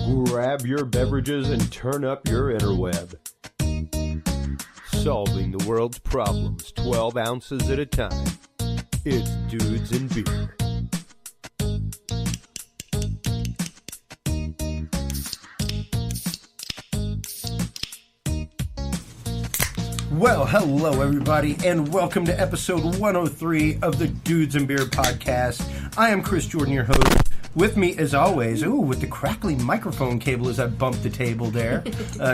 Grab your beverages and turn up your interweb. Solving the world's problems 12 ounces at a time. It's Dudes and Beer. Well, hello everybody, and welcome to episode 103 of the Dudes and Beer podcast. I am Chris Jordan, your host. With me, as always, with the crackly microphone cable as I bump the table there.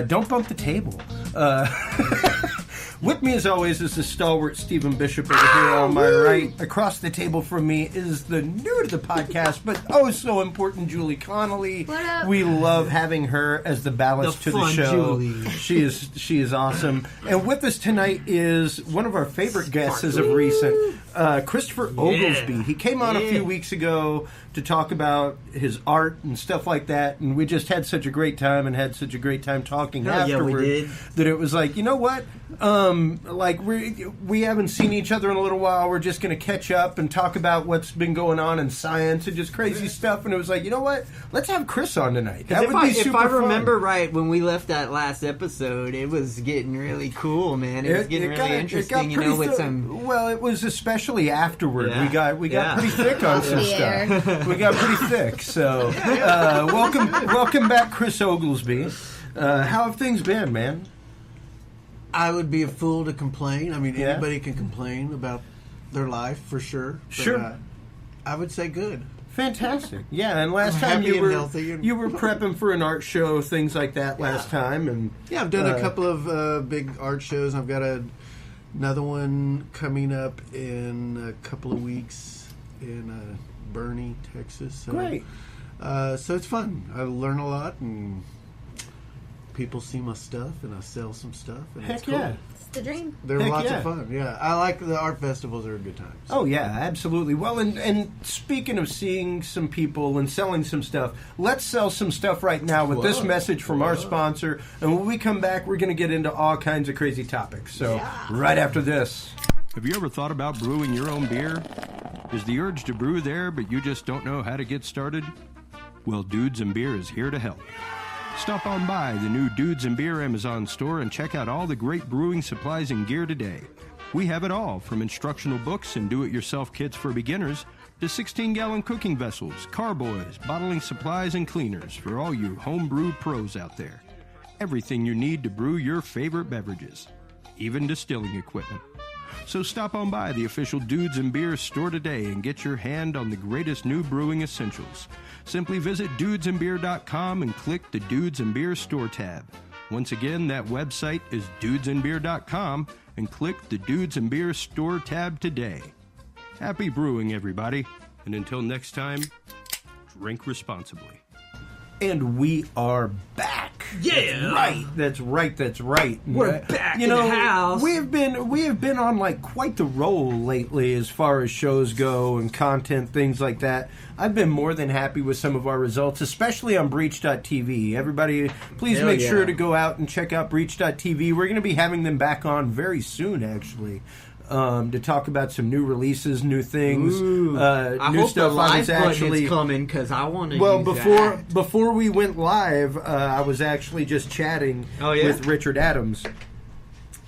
Don't bump the table. With me, as always, is the stalwart Stephen Bishop over here on my right. Across the table from me is the new to the podcast, but oh so important, Julie Connally. What up? We love having her as the ballast to the show. Julie. She is awesome. And with us tonight is one of our favorite guests as of recent, Christopher Oglesby. Yeah. He came on a few weeks ago to talk about his art and stuff like that, and we just had such a great time and had such a great time talking afterward we did. that it was like, you know what? Like we haven't seen each other in a little while. We're just going to catch up and talk about what's been going on in science and just crazy stuff. And it was like, you know what? Let's have Chris on tonight. That would be super If I fun. remember right, when we left that last episode, it was getting really cool, man. It was getting really interesting, with some... Well, it was especially afterward. Yeah. We got pretty thick on some stuff. We got pretty thick. So, welcome back, Chris Oglesby. How have things been, man? I would be a fool to complain. I mean, anybody can complain about their life, for sure. But, Sure. I would say good. Fantastic. Yeah, and last I'm time happy you and healthy and- you were prepping for an art show, things like that last time. And Yeah, I've done a couple of big art shows. I've got another one coming up in a couple of weeks in Boerne, Texas. So, Great. So it's fun. I learn a lot, and people see my stuff, and I sell some stuff. And Heck it's cool. yeah. It's the dream. They're Heck lots yeah. of fun. Yeah, I like the art festivals. Are a good time. Oh, yeah, absolutely. Well, and speaking of seeing some people and selling some stuff, let's sell some stuff right now with this message from our sponsor. And when we come back, we're going to get into all kinds of crazy topics. So, right after this. Have you ever thought about brewing your own beer? Is the urge to brew there, but you just don't know how to get started? Well, Dudes and Beer is here to help. Stop on by the new Dudes and Beer Amazon store and check out all the great brewing supplies and gear today. We have it all, from instructional books and do-it-yourself kits for beginners to 16-gallon cooking vessels, carboys, bottling supplies, and cleaners for all you homebrew pros out there. Everything you need to brew your favorite beverages, even distilling equipment. So stop on by the official Dudes and Beer store today and get your hand on the greatest new brewing essentials. Simply visit dudesandbeer.com and click the Dudes and Beer store tab. Once again, that website is dudesandbeer.com and click the Dudes and Beer store tab today. Happy brewing, everybody. And until next time, drink responsibly. And we are back. Yeah. That's right. We're back in the house. We have been on like quite the roll lately as far as shows go and content, things like that. I've been more than happy with some of our results, especially on Breach.tv. Everybody, please make sure to go out and check out Breach.tv. We're going to be having them back on very soon, actually. To talk about some new releases, new things, I new hope stuff. the live I was actually button is coming, because I want to. well use that. before we went live, I was actually just chatting with Richard Adams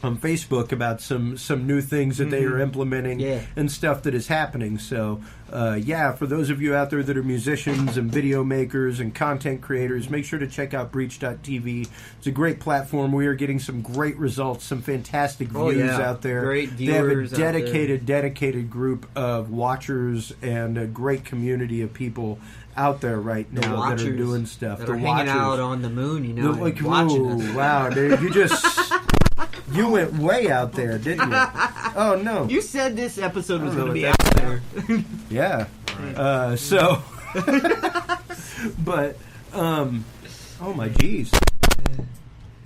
on Facebook about some new things that they are implementing and stuff that is happening. So, for those of you out there that are musicians and video makers and content creators, make sure to check out Breach.tv. It's a great platform. We are getting some great results, some fantastic views out there. Great They viewers. have a dedicated group of watchers and a great community of people out there right now that are doing stuff. That are hanging out on the moon, Like, watching us. wow, dude, you just... You went way out there, didn't you? Oh, no. You said this episode was I don't going to know be out there. Yeah. But, oh my geez.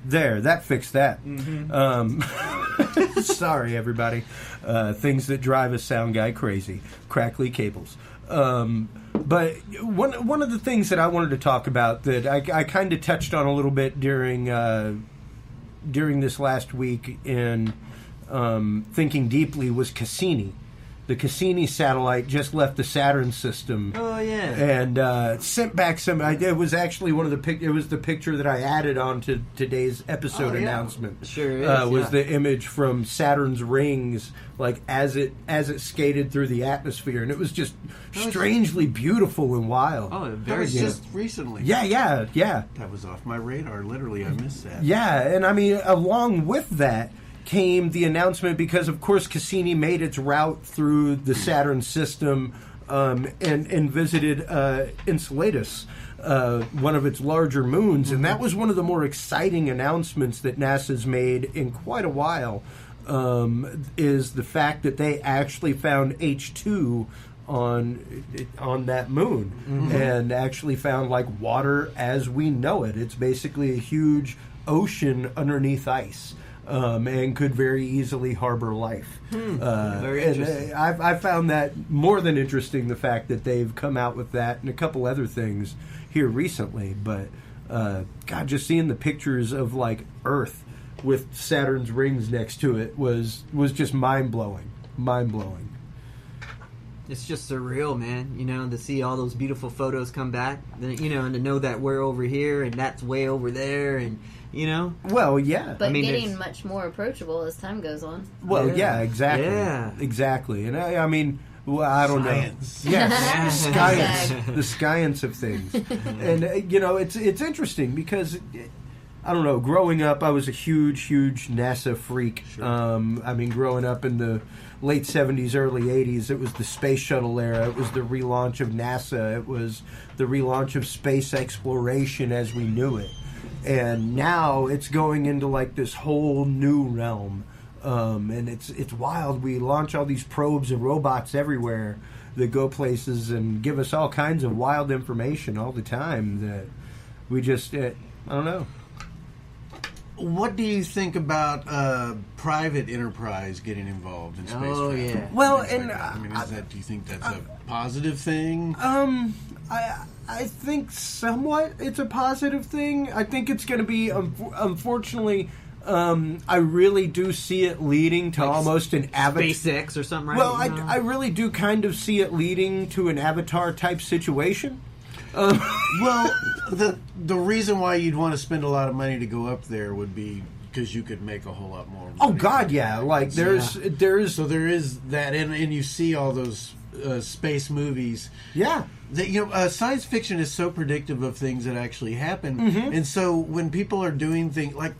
There, that fixed that. Sorry, everybody. Things that drive a sound guy crazy. Crackly cables. But one of the things that I wanted to talk about that I kind of touched on a little bit during this last week in thinking deeply was Cassini. the Cassini satellite just left the Saturn system. Oh yeah, and sent back some. It was actually one of the It was the picture that I added on to today's episode announcement. Sure is, was the image from Saturn's rings, like as it skated through the atmosphere, and it was just strangely beautiful and wild. Oh, that was just recently. Yeah. That was off my radar. Literally, I missed that. Yeah, and I mean, along with that came the announcement, because of course Cassini made its route through the Saturn system and visited Enceladus, one of its larger moons, and that was one of the more exciting announcements that NASA's made in quite a while, is the fact that they actually found H2 on that moon, and actually found like water as we know it. It's basically a huge ocean underneath ice. And could very easily harbor life. Very interesting. I found that more than interesting, the fact that they've come out with that and a couple other things here recently. But, God, just seeing the pictures of, like, Earth with Saturn's rings next to it was just mind-blowing. Mind-blowing. It's just surreal, man, to see all those beautiful photos come back, and to know that we're over here and that's way over there, and Well, yeah. But getting much more approachable as time goes on. Well, yeah, exactly. Yeah. Exactly. And I mean, well, I don't Science. know. Yes, the science of things. And, it's interesting because, I don't know, growing up, I was a huge NASA freak. Sure. I mean, growing up in the late 70s, early 80s, it was the space shuttle era. It was the relaunch of NASA. It was the relaunch of space exploration as we knew it. And now it's going into like this whole new realm, and it's wild. We launch all these probes and robots everywhere that go places and give us all kinds of wild information all the time that we just I don't know. What do you think about private enterprise getting involved in space travel? Oh yeah. Well, Like and that? I mean, do you think that's a positive thing? I think somewhat it's a positive thing. I think it's going to be, unfortunately, I really do see it leading to like almost an avatar. SpaceX or something, right? Well, I really do kind of see it leading to an Avatar type situation. Well, the reason why you'd want to spend a lot of money to go up there would be because you could make a whole lot more money. Oh God, yeah! Like there's so there is that, and you see all those space movies. Yeah. That science fiction is so predictive of things that actually happen, and so when people are doing things like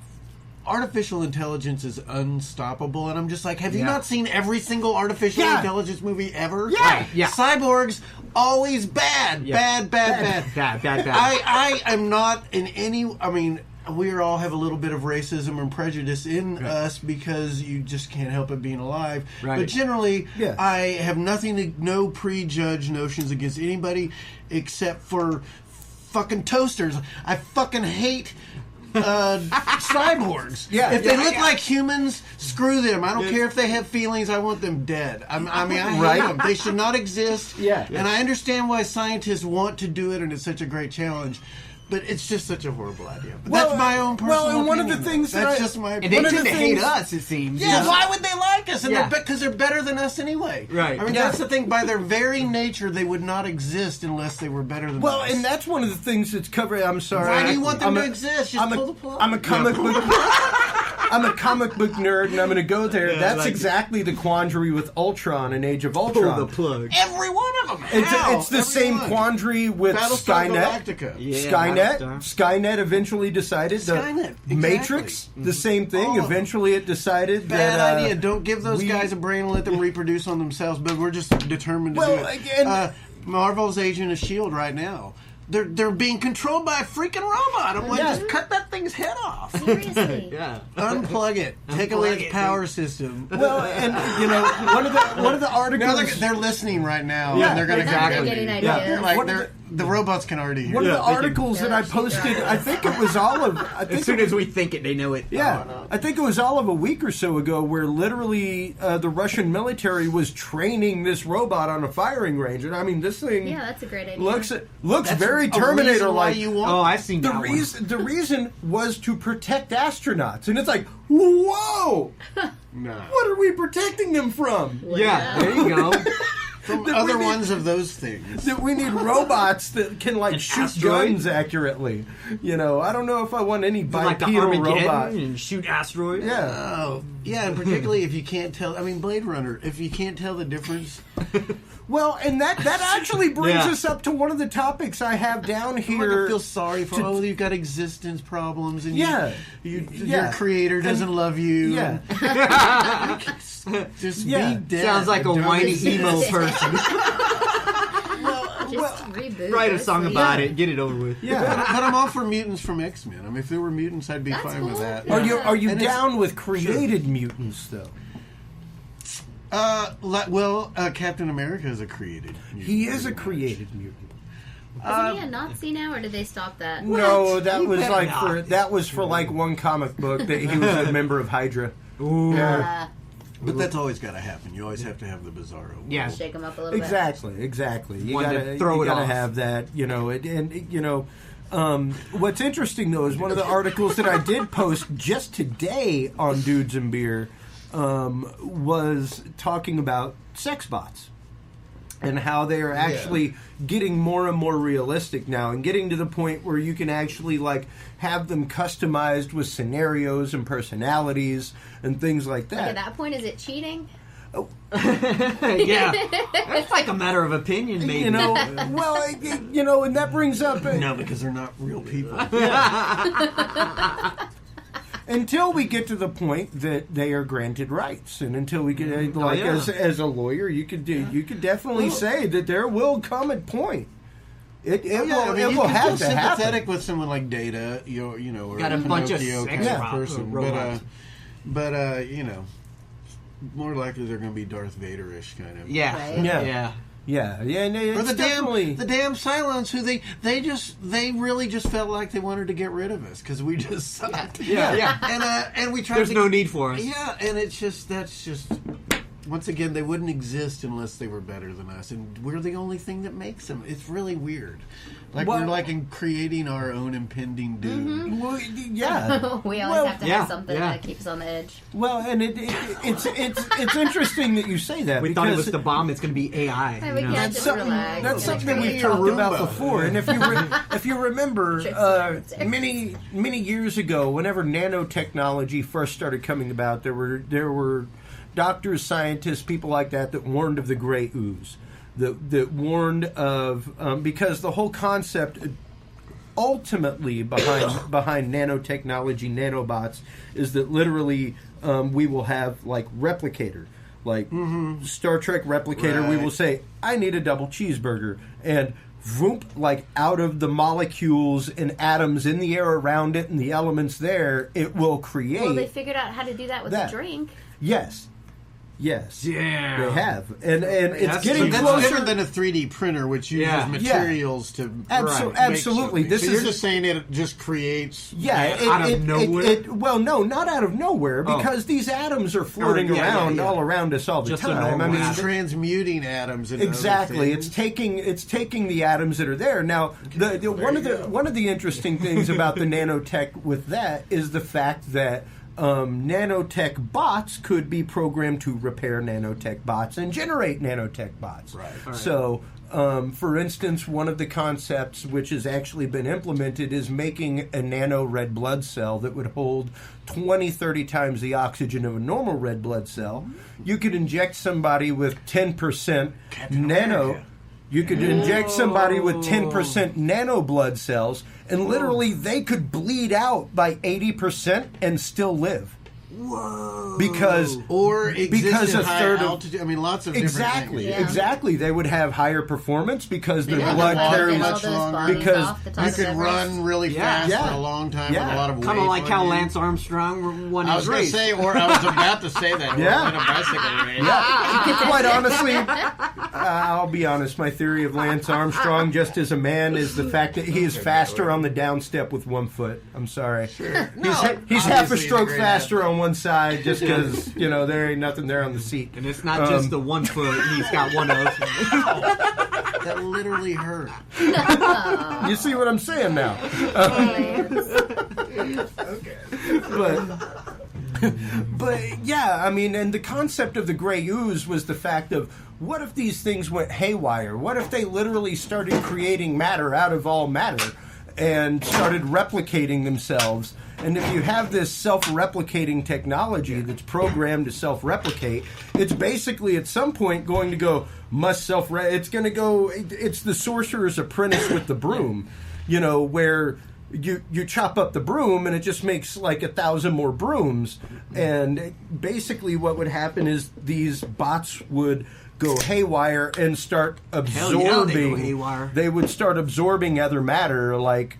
artificial intelligence is unstoppable, and I'm just like, have you not seen every single artificial intelligence movie ever? Yeah, Like, yeah. Cyborgs always bad. I am not in any. I mean, we all have a little bit of racism and prejudice in us because you just can't help it being alive. Right. But generally, I have no prejudged notions against anybody except for fucking toasters. I fucking hate cyborgs. If they look like humans, screw them. I don't care if they have feelings. I want them dead. I hate them. They should not exist. And I understand why scientists want to do it, and it's such a great challenge. But it's just such a horrible idea. But that's my own personal opinion. Well, and one of the things that's just my opinion. And they tend to hate us, it seems. Yeah, why would they like us? Because they're better than us anyway. Right. I mean, that's the thing. By their very nature, they would not exist unless they were better than us. Well, and that's one of the things that's covered. I'm sorry. Why do you want them to exist? Just pull the plug. I'm a comic book. I'm a comic book nerd, and I'm going to go there. Yeah, that's exactly the quandary with Ultron and Age of Ultron. Pull the plug. Every one of them. It's the same quandary with Battlestar Skynet. Galactica. Yeah, Skynet eventually decided Matrix, exactly. the same thing. Eventually it decided Bad that... idea. Don't give those guys a brain and let them reproduce on themselves, but we're just determined to do it. Again, Marvel's Agent of S.H.I.E.L.D. right now. They're being controlled by a freaking robot. I'm like, just cut that thing's head off. Seriously. Unplug it. Take away its power system. Well, and one of the articles... Now they're listening right now, and they're going to They're getting ideas. Like the robots can already hear. One of the articles that I posted, I think it was all of... As soon as we think it, they know it. Yeah, I think it was all of a week or so ago where literally the Russian military was training this robot on a firing range. And I mean, this thing... Yeah, that's a great idea. Looks very Terminator-like. I've seen that one. The reason was to protect astronauts. And it's like, whoa! No. What are we protecting them from? Yeah, there you go. From other ones of those things. That we need robots that can shoot asteroid? guns accurately. I don't know if I want any Like the bipedal Armageddon robot. and shoot asteroids. Yeah. Oh, yeah, and particularly if you can't tell. I mean, Blade Runner. If you can't tell the difference. Well, and that actually brings us up to one of the topics I have down here. I feel sorry for you've got existence problems, and Yeah. your creator doesn't love you. Yeah. Just Yeah. be dead. Sounds like a whiny emo person. Just reboot. Write a song honestly. about it. Get it over with. Yeah. But I'm all for mutants from X-Men. I mean, if there were mutants, I'd be That's fine with cool. that. Are you And down with created mutants though? Captain America is a created mutant. He is a pretty much. created mutant. Isn't he a Nazi now, or did they stop that? No, that You was better for one comic book that he was a member of Hydra. Ooh. Yeah. But that's always got to happen. You always have to have the Bizarro. Yeah. Shake him up a little Exactly. You One to gotta throw it off. have that. What's interesting though is one of the articles that I did post just today on Dudes and Beer was talking about sex bots and how they are actually getting more and more realistic now, and getting to the point where you can actually have them customized with scenarios and personalities and things like that. At that point, is it cheating? Yeah. It's like a matter of opinion, maybe. and that brings up No, because they're not real people. until we get to the point that they are granted rights, and until we get as a lawyer, you could definitely say that there will come a point. It will have to happen. Sympathetic with someone like Data, or Got a bunch of Pinocchio sex kind of person, robots. but more likely they're going to be Darth Vader-ish kind of. Yeah. Right. Yeah. And Or it's the damn Cylons, who they really just felt like they wanted to get rid of us because we just sucked. Yeah. And we tried. There's no need for us. Yeah, and that's just once again they wouldn't exist unless they were better than us, and we're the only thing that makes them. It's really weird. We're creating our own impending doom. Well, yeah. We always have to have something yeah. that keeps us on the edge. Well, and it's interesting that you say that. We thought it was the bomb. It's going to be AI. We can't That's just something, relax. that's something that we've talked about before. And if you remember, many years ago, whenever nanotechnology first started coming about, there were doctors, scientists, people like that warned of the gray ooze, that warned of because the whole concept ultimately behind nanotechnology, nanobots, is that literally we will have replicator. Star Trek replicator, Right. we will say, I need a double cheeseburger. And vroom, out of the molecules and atoms in the air around it and the elements there, it will create. Well, they figured out how to do that with that. a drink. Yes. Yeah. They have. And it's getting That's closer. different than a 3D printer, which uses materials to absolutely. Make This so is you're just saying it just creates out of nowhere? Well, no, not out of nowhere, because these atoms are floating around all around us all the Just a time. normal it's transmuting atoms into exactly. other things. It's taking the atoms that are there. Now, one of the interesting things about the nanotech with that is the fact that nanotech bots could be programmed to repair nanotech bots and generate nanotech bots. Right. So, for instance, one of the concepts which has actually been implemented is making a nano red blood cell that would hold 20, 30 times the oxygen of a normal red blood cell. You could inject somebody with 10% nano. You could inject somebody with 10% nano blood cells, and literally they could bleed out by 80% and still live. Whoa! Because a a high third altitude. I mean, lots of exactly, different things. exactly. They would have higher performance because their They'd have blood to walk carries all those longer. bodies because off the top You of could Everest. run really fast Yeah. for a long time Yeah. with a lot of weight. Kind of like on how you. Lance Armstrong won I his was going to race. say, or I was about to say that. Yeah. Or in a bicycle race. Yeah, quite honestly, I'll be honest. My theory of Lance Armstrong, just as a man, is the fact that he is faster on the downstep with one foot. I'm sorry. Sure. He's half a Obviously, stroke he's a great faster on one side just because, there ain't nothing there on the seat. And it's not just the 1 foot. He's got one of. That literally hurt. You see what I'm saying now? Lance. But But yeah, I mean, and the concept of the gray ooze was the fact of, what if these things went haywire? What if they literally started creating matter out of all matter and started replicating themselves? And if you have this self-replicating technology that's programmed to self-replicate, it's basically at some point going to go, it's going to go, it's the sorcerer's apprentice with the broom, where you chop up the broom and it just makes like 1,000 more brooms. And basically what would happen is these bots would go haywire and start absorbing. They would start absorbing other matter, like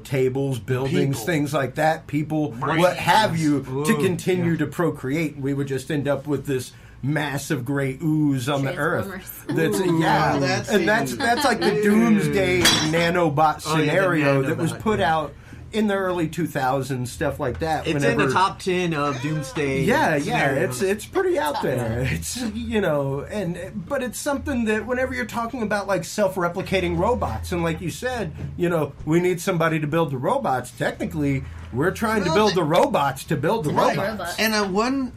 tables, buildings, things like that, people, what have you, to continue to procreate. We would just end up with this massive gray ooze on the Earth. That's like the doomsday nanobot scenario that was put out in the early 2000s, stuff like that. It's in the top 10 of doomsday. It's pretty out there. It's but it's something that whenever you're talking about like self-replicating robots, and like you said, we need somebody to build the robots. Technically, we're trying to build the robots to build the robots. And one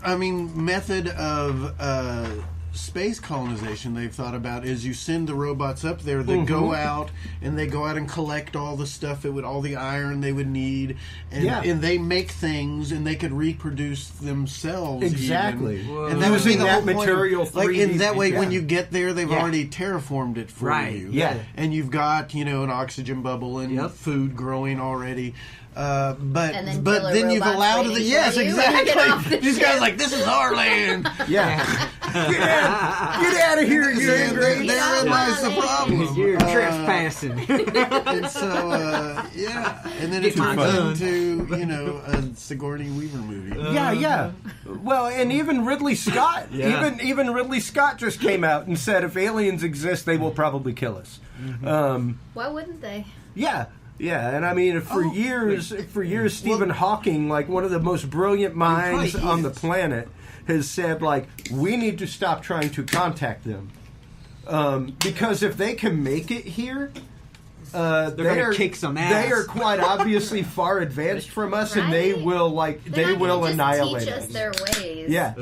method of space colonization they've thought about is you send the robots up there that go out and collect all the stuff all the iron they would need, and they make things and they could reproduce themselves exactly even. And that was using that the material point. Like in that way when you get there they've already terraformed it for you, and you've got an oxygen bubble and food growing already. But then you've allowed it. Yes, exactly. These guys like, this is our land. Yeah. Get out of here, you ingrate. Therein lies the problem. You're trespassing. And so, and then it turns into a Sigourney Weaver movie. Yeah. Well, and even Ridley Scott, even Ridley Scott just came out and said, if aliens exist, they will probably kill us. Why wouldn't they? Yeah. Yeah, and I mean, for years, Stephen Hawking, like one of the most brilliant minds on the planet, has said, like, we need to stop trying to contact them. Because if they can make it here, they're going to kick some ass. They are quite obviously far advanced from us, and they will, annihilate us. Teach us their ways. Yeah.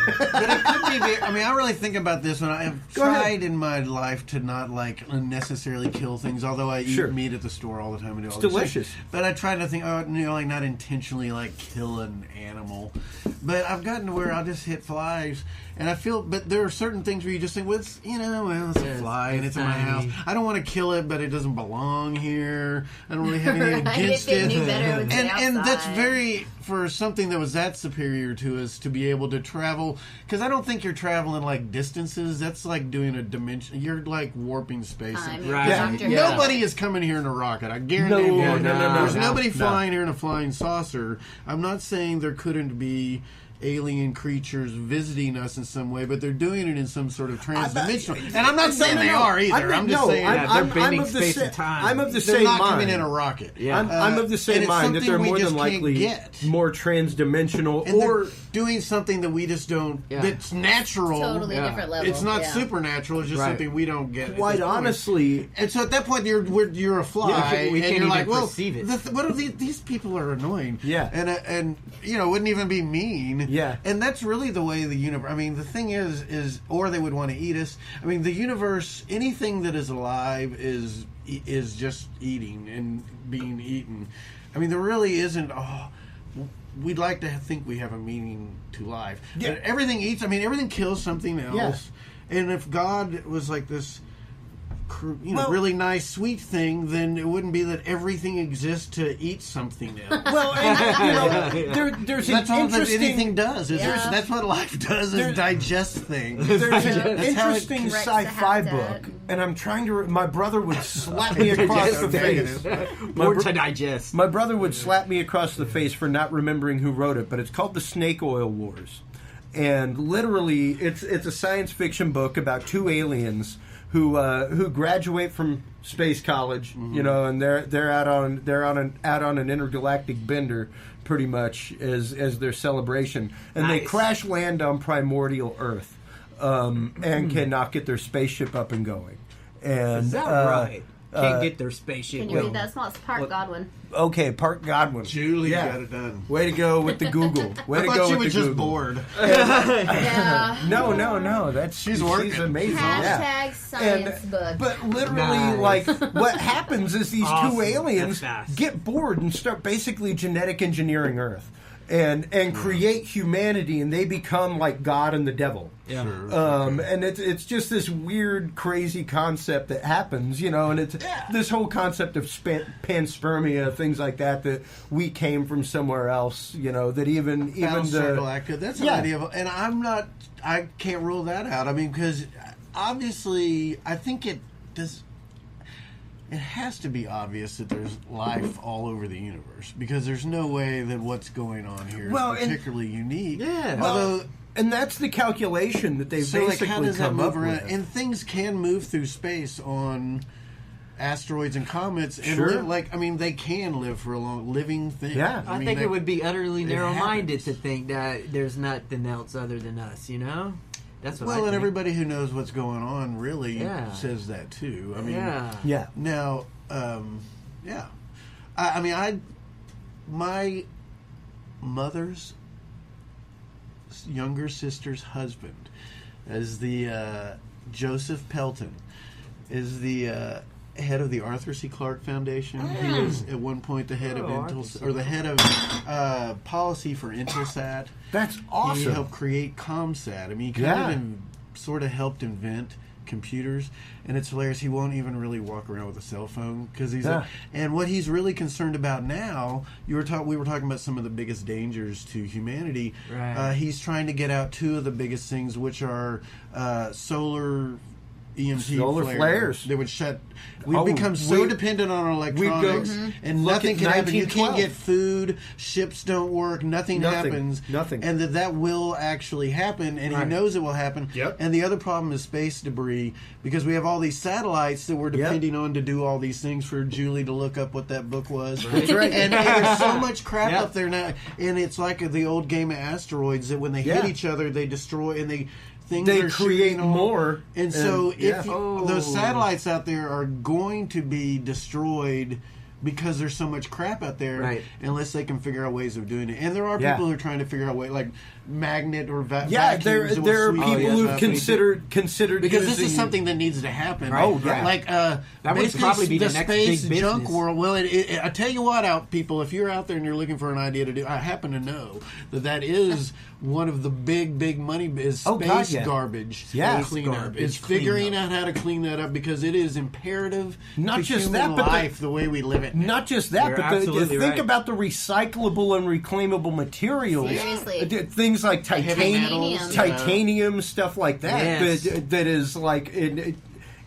But it could be. I mean, I really think about this when I've tried in my life to not unnecessarily kill things. Although I eat meat at the store all the time and do all this delicious. Stuff. But I try to think, not intentionally kill an animal. But I've gotten to where I'll just hit flies, and I feel. But there are certain things where you just think, it's a fly and it's in my house. I don't want to kill it, but it doesn't belong here. I don't really have anything against it. And that's very. For something that was that superior to us to be able to travel, because I don't think you're traveling distances. That's like doing a dimension. You're warping space. Right. Nobody is coming here in a rocket. I guarantee you. No. There's nobody flying here in a flying saucer. I'm not saying there couldn't be alien creatures visiting us in some way, but they're doing it in some sort of transdimensional. And I'm not saying they are either. I'm just saying they're bending space and time. I'm of the they're same not mind. coming in a rocket. Yeah. I'm of the same mind that they're more than likely more transdimensional, or doing something that we just don't. That's natural. Totally different level. It's not supernatural. It's just something we don't get. Quite honestly, and so at that point you're a fly. We can't even perceive it. What are these people are annoying? Yeah, and wouldn't even be mean. Yeah, and that's really the way the universe. I mean, the thing is, or they would want to eat us. I mean, the universe, anything that is alive is just eating and being eaten. I mean, there really isn't. We'd like to think we have a meaning to life. Yeah. But everything eats. I mean, everything kills something else. Yes. And if God was like this, really nice, sweet thing, then it wouldn't be that everything exists to eat something else. Well, and, there's that's all that interesting... anything does. That's what life does, is digest things. There's an interesting sci-fi book, and I'm trying to... My brother would slap me across the face. To digest. My brother would slap me across the face for not remembering who wrote it, but it's called The Snake Oil Wars. And literally, it's a science fiction book about two aliens who graduate from space college, and they're out on an intergalactic bender, pretty much as their celebration, and they crash land on primordial Earth, and cannot get their spaceship up and going. And is that right? Can't get their spaceship. Can you read that small? It's Park Godwin. Okay, Park Godwin. Julie got it done. Way to go with the Google. Way to I go thought she with was the just Google. bored. No. She's amazing. Hashtag science book. But literally, like, what happens is these two aliens get bored and start basically genetic engineering Earth. And create humanity, and they become like God and the devil. Yeah. And it's just this weird, crazy concept that happens, and it's this whole concept of panspermia, things like that we came from somewhere else, that even the that's an idea of, and I can't rule that out. I mean, because obviously, I think it does. It has to be obvious that there's life all over the universe, because there's no way that what's going on here is particularly unique. Yeah. Although, and that's the calculation that they've basically how does that come move up around? with. And things can move through space on asteroids and comets, and they can live for a long living thing. Yeah, I think it would be utterly narrow-minded to think that there's nothing else other than us. That's what I think. And everybody who knows what's going on really says that too. I mean, Now, my mother's younger sister's husband is the Joseph Pelton, is the head of the Arthur C. Clarke Foundation. He was at one point the head of the head of policy for Intelsat. That's awesome. He helped create ComSat. I mean, he kind of sort of helped invent computers, and it's hilarious. He won't even really walk around with a cell phone because and what he's really concerned about now. We were talking about some of the biggest dangers to humanity. Right. He's trying to get out two of the biggest things, which are solar EMP flares. They would shut. We've become so dependent on our electronics, and nothing can happen. You can't get food. Ships don't work. Nothing happens. Nothing. And that will actually happen, and he knows it will happen. Yep. And the other problem is space debris, because we have all these satellites that we're depending on to do all these things for Julie to look up what that book was. That's right. And there's so much crap up there now, and it's like the old game of asteroids that when they hit each other, they destroy, and they create more. And so if those satellites out there are going to be destroyed because there's so much crap out there, unless they can figure out ways of doing it. And there are people who are trying to figure out ways, like magnet or vacuums. There are people who've considered because this is something that needs to happen. Like that would probably be the next space big junk business. world. Well, I tell you what, people, if you're out there and you're looking for an idea to do, I happen to know that is one of the big money is space garbage. Cleanup. It's figuring out how to clean that up, because it is imperative not to just human that, but life the way we live it. Not just that, but think about the recyclable and reclaimable materials. Seriously. Things like titanium, stuff like that. Yes. That is like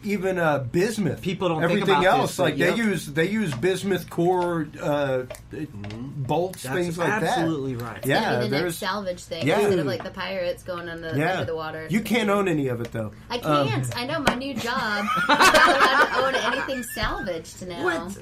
even bismuth. People don't everything think about else. this, like they use bismuth core bolts, things like that. Absolutely right. It's gonna be the next salvage thing instead of like the pirates going under the water. You can't own any of it though. I can't. I know my new job. I'm not allowed to own anything salvaged now. What?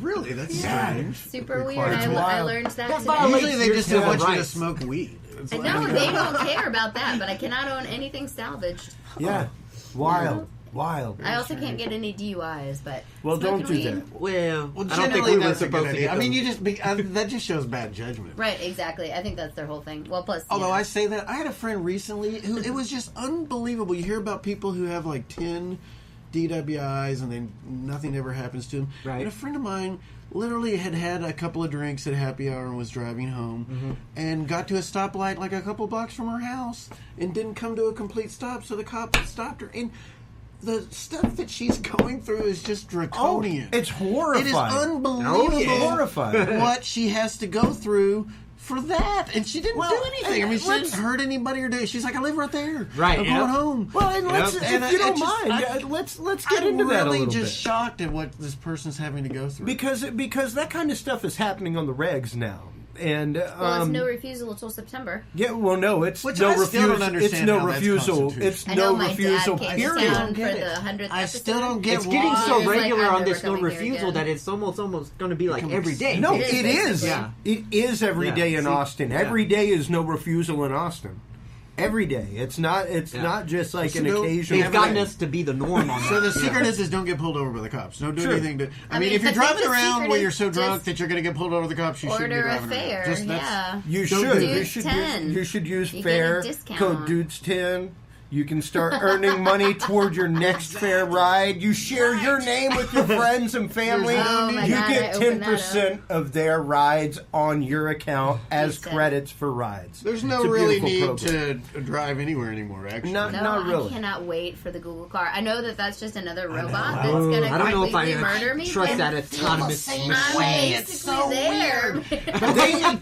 Really? That's strange. Super weird. I learned that today. Usually they just want you to smoke weed. No, they don't care about that, but I cannot own anything salvaged. Yeah. Wild. I also can't get any DUIs, but don't do that. Well, I don't think we were supposed to. I mean, that just shows bad judgment. Right, exactly. I think that's their whole thing. Well, plus, although I say that, I had a friend recently who it was just unbelievable. You hear about people who have like 10 DWIs and then nothing ever happens to them. Right. And a friend of mine literally had a couple of drinks at happy hour and was driving home and got to a stoplight like a couple blocks from her house and didn't come to a complete stop, so the cop stopped her. And the stuff that she's going through is just draconian. It's horrifying. It is unbelievable horrifying. what she has to go through for that. And she didn't do anything. I mean, she didn't hurt anybody or do. She's like, I live right there. Right. I'm going home. Well, and if you don't mind, let's get into that a little bit. I'm really just shocked at what this person's having to go through. Because that kind of stuff is happening on the regs now. And it's no refusal until September. Yeah, well, no, it's which no I still don't understand. It's no refusal. It's no refusal. Period. I still don't get. It's getting so regular on this no refusal that it's almost going to be like every day. No, it is. Yeah. It is every day in Austin. Yeah. Every day is no refusal in Austin. Every day. It's not just like an occasional. They've gotten us to be the norm on that. So the secret is don't get pulled over by the cops. Don't do anything to... I mean, if you're driving around where you're so drunk that you're going to get get pulled over the cops, you shouldn't be driving fare. Just, you should use fare code Dudes 10. You can start earning money toward your next fair ride. You share your name with your friends and family. You get 10% of their rides on your account as credits for rides. There's no really need to drive anywhere anymore, actually. Not really. I cannot wait for the Google car. I know that's just another robot that's going to completely murder me. Trust that autonomous machine. It's so there. I hate them.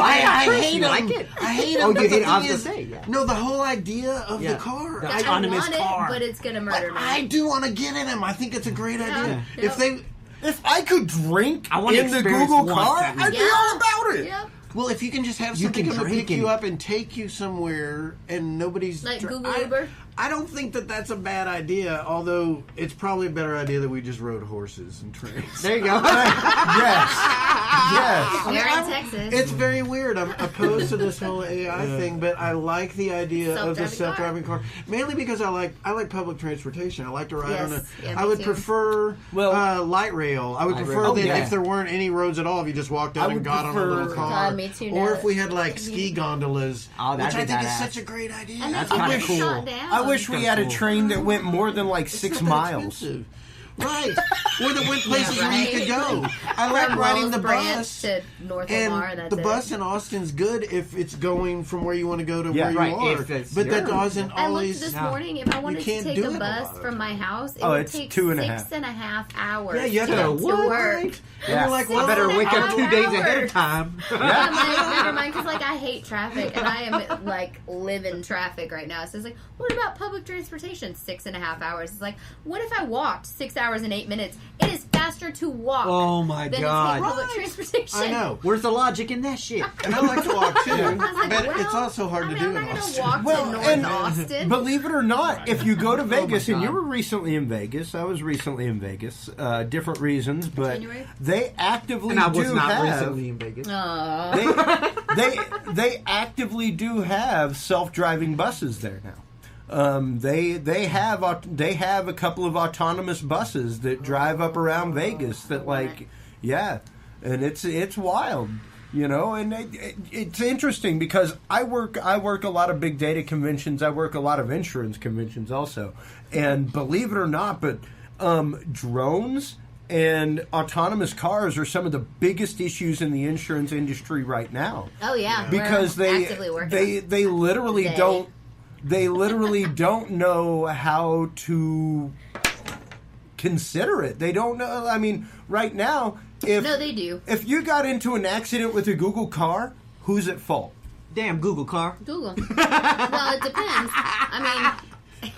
I hate them. Oh, you hate it? I was going to say, yeah. No, the whole idea of the car. The autonomous car. But it's going to murder me. I do want to get in them. I think it's a great idea. Yeah. If I could drink in the Google car, I'd be all about it. Yep. Well, if you can just have something to pick you up and take you somewhere and nobody's... Like Google Uber? I don't think that's a bad idea, although it's probably a better idea that we just rode horses and trains. There you go. Yes. We're in Texas. It's very weird. I'm opposed to this whole AI thing, but I like the idea of the self-driving car. Mainly because I like public transportation. I like to ride on a... I would prefer light rail. I would prefer that if there weren't any roads at all, if you just walked out and got on a little car. Me too, or if we had like ski gondolas, which I think is such a great idea. That's kind of cool. I wish we had a train that went more than like 6 miles. Right. Or that went places where you could go. I like riding the bus. To North and Lamar, the bus in Austin's good if it's going from where you want to go to where you are. But that doesn't always... I looked this morning, if I wanted to take a bus from my house, it would take 6.5 hours. Yeah, you have to work. Yeah. You're like, I better wake up 2 days ahead of time. I'm like, never mind, because I hate traffic, and I am live in traffic right now. So it's like, what about public transportation? 6.5 hours. It's like, what if I walked 6 hours and 8 minutes? It is faster to walk. Oh my God! Than public transportation. I know. Where's the logic in that shit? And I like to walk too, but it's also hard to do in Austin. I'm not going to walk to North Austin. Believe it or not, if you go to Vegas, and you were recently in Vegas, I was recently in Vegas, different reasons, but they actively and I was do not have. Recently in Vegas. They actively do have self-driving buses there now. They have a couple of autonomous buses that drive up around Vegas that and it's wild, and it's interesting because I work a lot of big data conventions. I work a lot of insurance conventions also, and believe it or not, but drones and autonomous cars are some of the biggest issues in the insurance industry right now. Oh yeah, because they literally don't. They literally don't know how to consider it. They don't know. I mean, right now, no, they do. If you got into an accident with a Google car, who's at fault? Damn Google car. Well, it depends. I mean,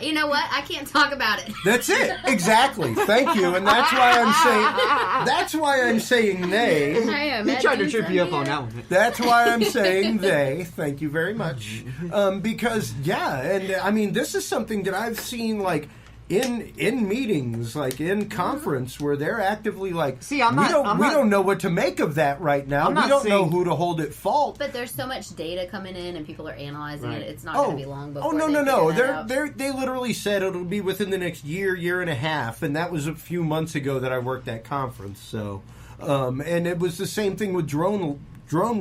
you know what? I can't talk about it. That's it. Exactly. Thank you. And that's why I'm saying they. He tried to trip you up on that one. That's why I'm saying they. Thank you very much. Because and I mean, this is something that I've seen in meetings, in conference, where they're actively we don't know what to make of that right now. We don't know who to hold at fault. But there's so much data coming in, and people are analyzing it. It's not going to be long before. No. They literally said it'll be within the next year and a half, and that was a few months ago that I worked at conference. So, and it was the same thing with drone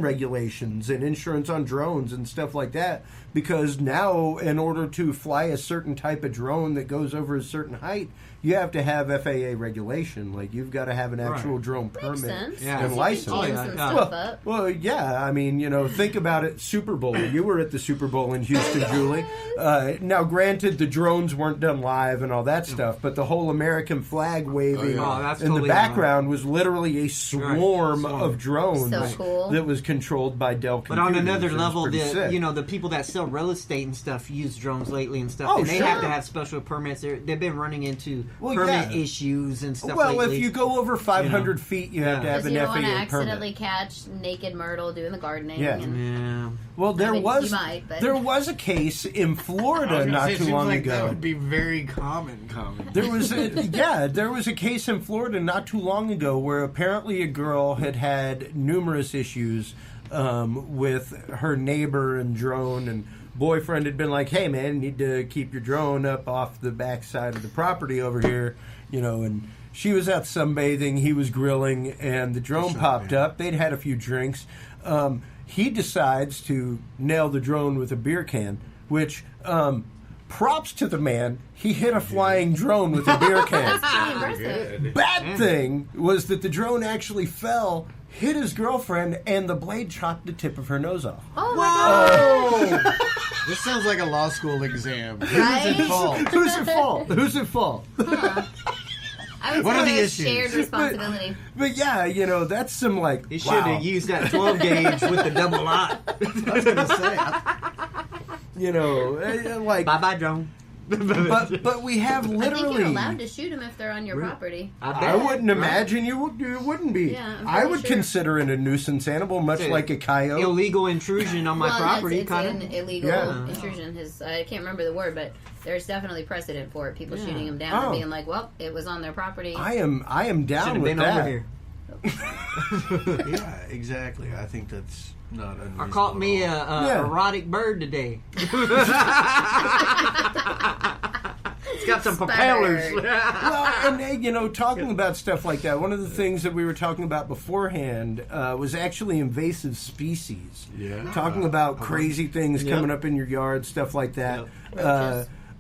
regulations and insurance on drones and stuff like that, because now in order to fly a certain type of drone that goes over a certain height, you have to have FAA regulation. You've got to have an actual drone permit and license. I mean, think about it. Super Bowl. You were at the Super Bowl in Houston, Julie. Now, granted, the drones weren't done live and all that stuff, but the whole American flag waving in the background was literally a swarm of drones that was controlled by Dell Computers. But on another level, the people that sell real estate and stuff use drones lately and stuff, and they have to have special permits. They've been running into permit issues and stuff lately. Well, if you go over 500 feet, you have to have an FAA permit. You don't want to accidentally catch naked myrtle doing the gardening. Yeah. Well, there was a case in Florida not too long ago. That would be very common. There was a case in Florida not too long ago where apparently a girl had numerous issues with her neighbor and drone and boyfriend had been like, hey, man, you need to keep your drone up off the backside of the property over here, and she was out sunbathing, he was grilling, and the drone popped up. They'd had a few drinks. He decides to nail the drone with a beer can, which... props to the man. He hit a flying drone with a beer can. Bad thing was that the drone actually fell, hit his girlfriend, and the blade chopped the tip of her nose off. Oh my God! This sounds like a law school exam. Right? Who's at fault? Who's at fault? Huh. I would what are the say issues? Shared responsibility. But yeah, that's some like. You should have used that 12 gauge with the double lot. I was gonna say. Like bye drone. but we have literally. I think you're allowed to shoot them if they're on your property. I wouldn't imagine you wouldn't be. Yeah, I would consider it a nuisance animal, much like a coyote. Illegal intrusion on my property, it's kind of. Illegal intrusion. I can't remember the word, but there's definitely precedent for it. People shooting them down and being like, "Well, it was on their property." I am down with that. Over here. Yeah, exactly. I think that's not unreasonable. I caught me a erotic bird today. It's got some propellers. Well, and talking about stuff like that, one of the things that we were talking about beforehand was actually invasive species. Yeah. Talking about crazy things coming up in your yard, stuff like that.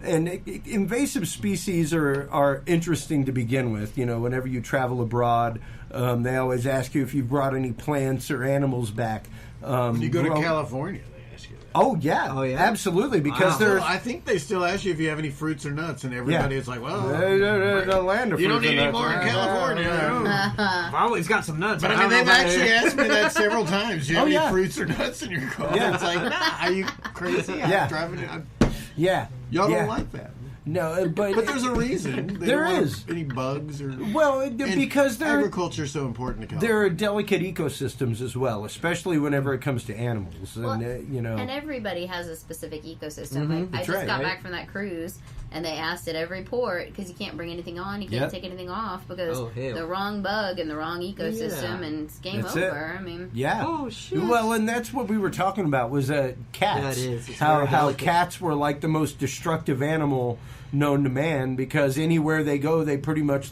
And invasive species are interesting to begin with. Whenever you travel abroad, they always ask you if you've brought any plants or animals back. When you go to California, they ask you that. Oh yeah, absolutely. Because I think they still ask you if you have any fruits or nuts, and everybody is like, "Well, the land of you don't fruits need and any more in nuts. California." I've always got some nuts. But they've actually asked me that several times. Do you have any fruits or nuts in your car? Yeah. It's like, nah, are you crazy? I'm driving it. Y'all don't like that. No, but there's a reason. There is any bugs or because agriculture is so important to California. There are delicate ecosystems as well, especially whenever it comes to animals, and everybody has a specific ecosystem. Mm-hmm. I just got back from that cruise, and they asked at every port because you can't bring anything on, you can't take anything off because the wrong bug and the wrong ecosystem, and it's game over. I mean, oh shit. Well, and that's what we were talking about was cats. Yeah, it is. How cats were like the most destructive animal known to man, because anywhere they go, they pretty much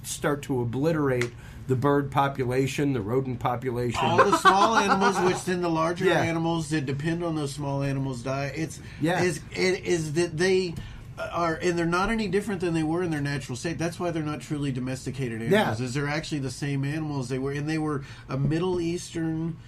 start to obliterate the bird population, the rodent population, all the small animals, which then the larger animals that depend on those small animals die. It is that they are, and they're not any different than they were in their natural state. That's why they're not truly domesticated animals. Is they're actually the same animals they were, and they were a Middle Eastern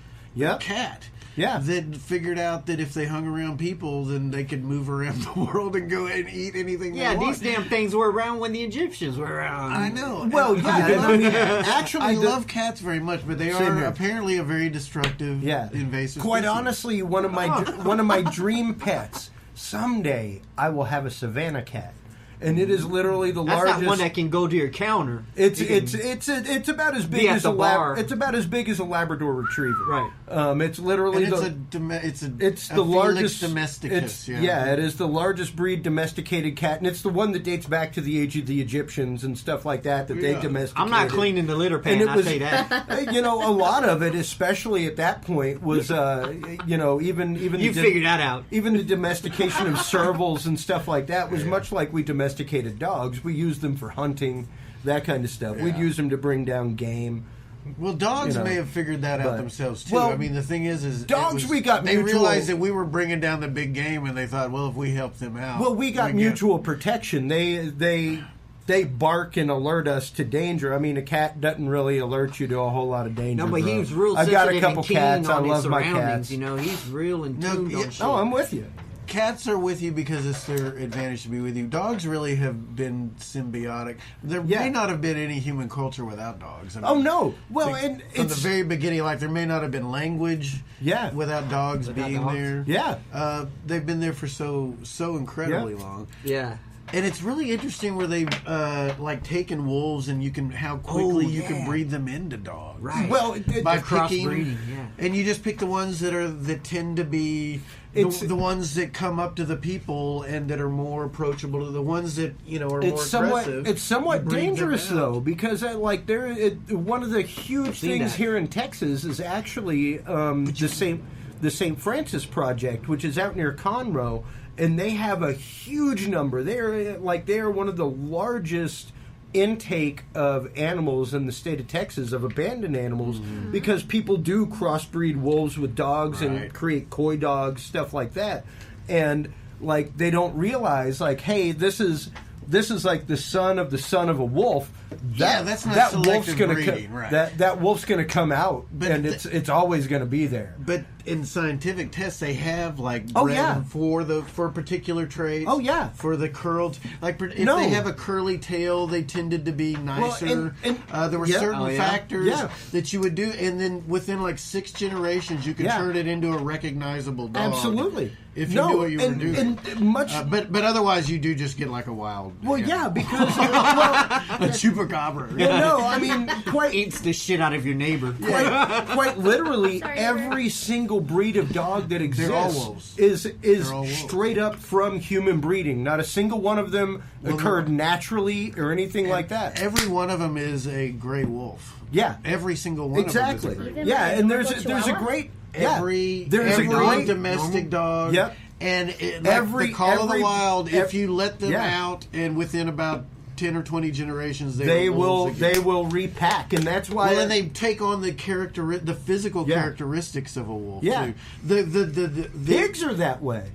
cat. Yeah, that figured out that if they hung around people, then they could move around the world and go and eat anything they want. These damn things were around when the Egyptians were around. I know. Well, I love cats very much, but they are apparently a very destructive, invasive Quite species. honestly, one of my dream pets. Someday, I will have a Savannah cat. And it is literally the largest. That's not one that can go to your counter. It's about as big as it's about as big as a Labrador Retriever. Right. It's literally it's the largest domesticus. It is the largest breed domesticated cat, and it's the one that dates back to the age of the Egyptians and stuff like that they domesticated. I'm not cleaning the litter pan. I'll say that. A lot of it, especially at that point, was even you figured that out. Even the domestication of servals and stuff like that was much like we domesticated dogs. We used them for hunting, that kind of stuff. We'd use them to bring down game. Well, dogs may have figured that out themselves too. Well, I mean, the thing is dogs. They realized that we were bringing down the big game, and they thought, well, if we help them out, we got mutual protection. They bark and alert us to danger. I mean, a cat doesn't really alert you to a whole lot of danger. No, but he's real. I've got a couple and keen cats. On I love my cats. He's real in tune on shit. Oh, I'm with you. Cats are with you because it's their advantage to be with you. Dogs really have been symbiotic. There may not have been any human culture without dogs. I mean, no. Well, from the very beginning, there may not have been language without dogs being there. Yeah. They've been there for so incredibly long. Yeah. And it's really interesting where they've taken wolves and how quickly you can breed them into dogs. Right. Well, by crossbreeding, and you just pick the ones that tend to be the ones that come up to the people and that are more approachable to the ones that are more aggressive. It's somewhat dangerous though, because one of the huge things here in Texas is actually the the St. Francis Project, which is out near Conroe, and they have a huge number. They are one of the largest intake of animals in the state of Texas, of abandoned animals, because people do crossbreed wolves with dogs and create coy dogs, stuff like that. And like they don't realize, like, hey, this is like the son of a wolf. That's not that selective wolf's breeding, right? That wolf's going to come out, and it's always going to be there. But in scientific tests, they have like bred for particular traits. Oh yeah, for the curled, like if they have a curly tail, they tended to be nicer. Well, there were certain factors that you would do, and then within like 6 generations, you could turn it into a recognizable dog. Absolutely. If you knew what you were doing. But otherwise, you do just get like a wild. Well, because a chupacabra. Well, no, I mean, quite eats the shit out of your neighbor. Quite literally, every single breed of dog that exists is straight up from human breeding. Not a single one of them occurred naturally or anything like that. Every one of them is a gray wolf. Yeah, every single one. Exactly. Of them is a gray wolf. Yeah, and there's a great every domestic dog. Yep. And the call of the wild, if you let them out, and within about 10 or 20 generations, they will repack, and that's why. Well, and they take on the physical characteristics of a wolf too. The pigs are that way.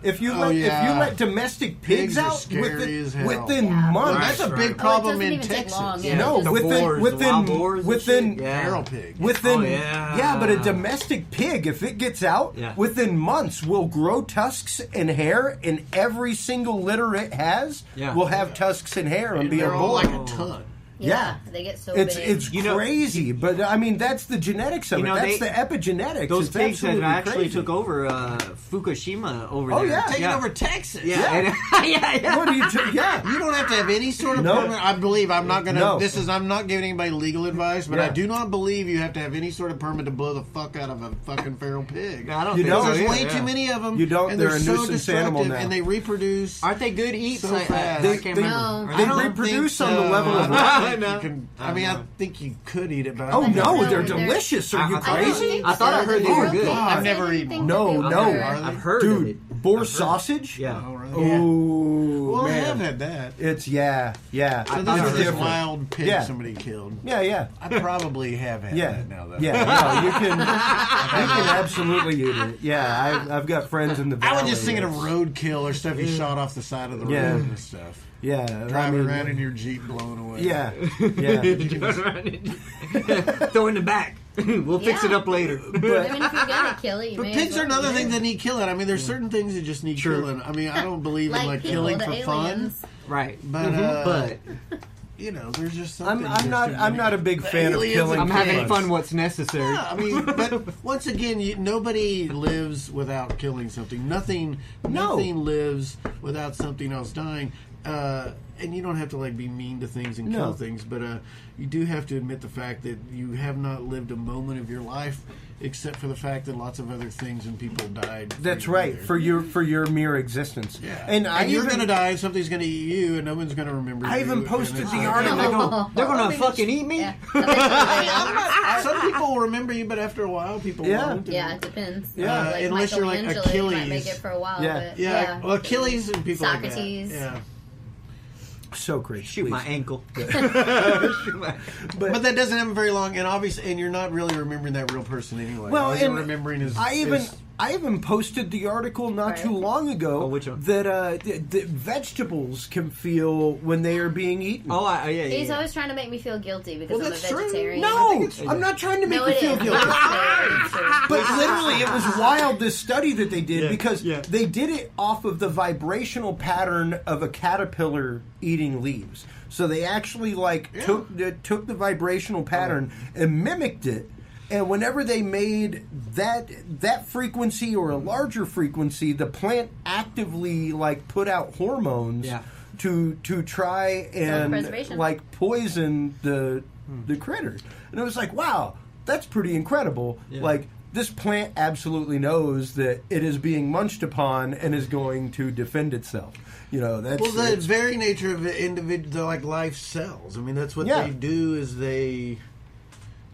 If you let domestic pigs out within months, that's a big problem in Texas. Within feral pig. But a domestic pig, if it gets out within months, will grow tusks and hair, and every single litter it has will have tusks and hair and be a bull. Like a ton. Yeah, they get so big. It's crazy, but I mean that's the genetics of it. That's the epigenetics. Those pigs that actually took over Fukushima over there. Taking over Texas. Yeah. What do you? You don't have to have any sort of permit. I believe I'm not going to. I'm not giving anybody legal advice, but I do not believe you have to have any sort of permit to blow the fuck out of a fucking feral pig. I don't think There's way too many of them. You don't. And they're they're a so nuisance animal now, and they reproduce. Aren't they good eats? So fast. I can't remember. They reproduce on the level of. I think you could eat it, but they're delicious. Are you crazy? I thought I heard they were good. I've never eaten. No, I've heard of it. Boar sausage? Yeah. Oh, well, man. I have had that. It's So this is this wild pig somebody killed. Yeah. I probably have had that now, though. Yeah, no, you can absolutely eat it. Yeah, I've got friends in the valley. I was just thinking of roadkill or stuff you shot off the side of the road and stuff. Yeah, driving around in your Jeep blown away. Yeah. Throw in the back. We'll fix it up later. But I mean, if you're gonna kill it, but pigs are another thing that need killing. I mean, there's certain things that just need killing. I mean, I don't believe in like killing for fun. Right. But there's just something. I'm not a big fan of killing. I'm having fun. What's necessary? Yeah, I mean, but once again, nobody lives without killing something. Nothing lives without something else dying. And you don't have to be mean to things and kill things, but you do have to admit the fact that you have not lived a moment of your life, except for the fact that lots of other things and people died. That's right, for your mere existence. Yeah, and you're going to die. Something's going to eat you, and no one's going to remember. I even posted the article. They're going to fucking eat me. Yeah. Some people will remember you, but after a while, people won't. Yeah, it depends. Yeah, unless you're like Achilles. You might make it for a while. Yeah. Well, Achilles and people Socrates. like that. Yeah. So great. Shoot my ankle. But that doesn't happen very long, and obviously, and you're not really remembering that real person anyway. Well, all you're remembering is I even posted the article not too long ago that vegetables can feel when they are being eaten. Oh, yeah. He's always trying to make me feel guilty because I'm a vegetarian. No, I'm not trying to make you feel guilty. But literally, it was wild, this study that they did, because they did it off of the vibrational pattern of a caterpillar eating leaves. So they actually took the vibrational pattern and mimicked it. And whenever they made that frequency or a larger frequency, the plant actively put out hormones to try and poison the critter. And it was wow, that's pretty incredible. Yeah. This plant absolutely knows that it is being munched upon and is going to defend itself. That's the very nature of the individual, life cells. I mean, that's what they do. Is they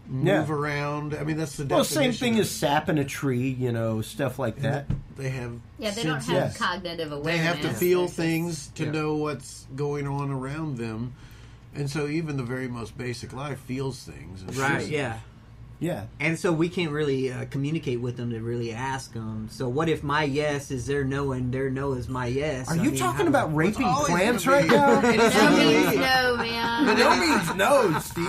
move around. I mean, that's the definition. Well, same thing as sap in a tree, stuff like that. They have they don't have cognitive awareness. They have to feel things to know what's going on around them. And so even the very most basic life feels things. Right, yeah. Yeah. And so we can't really communicate with them to really ask them. So what if my yes is their no and their no is my yes? Are you talking about raping plants right now? No means no, man. No means no, Steve.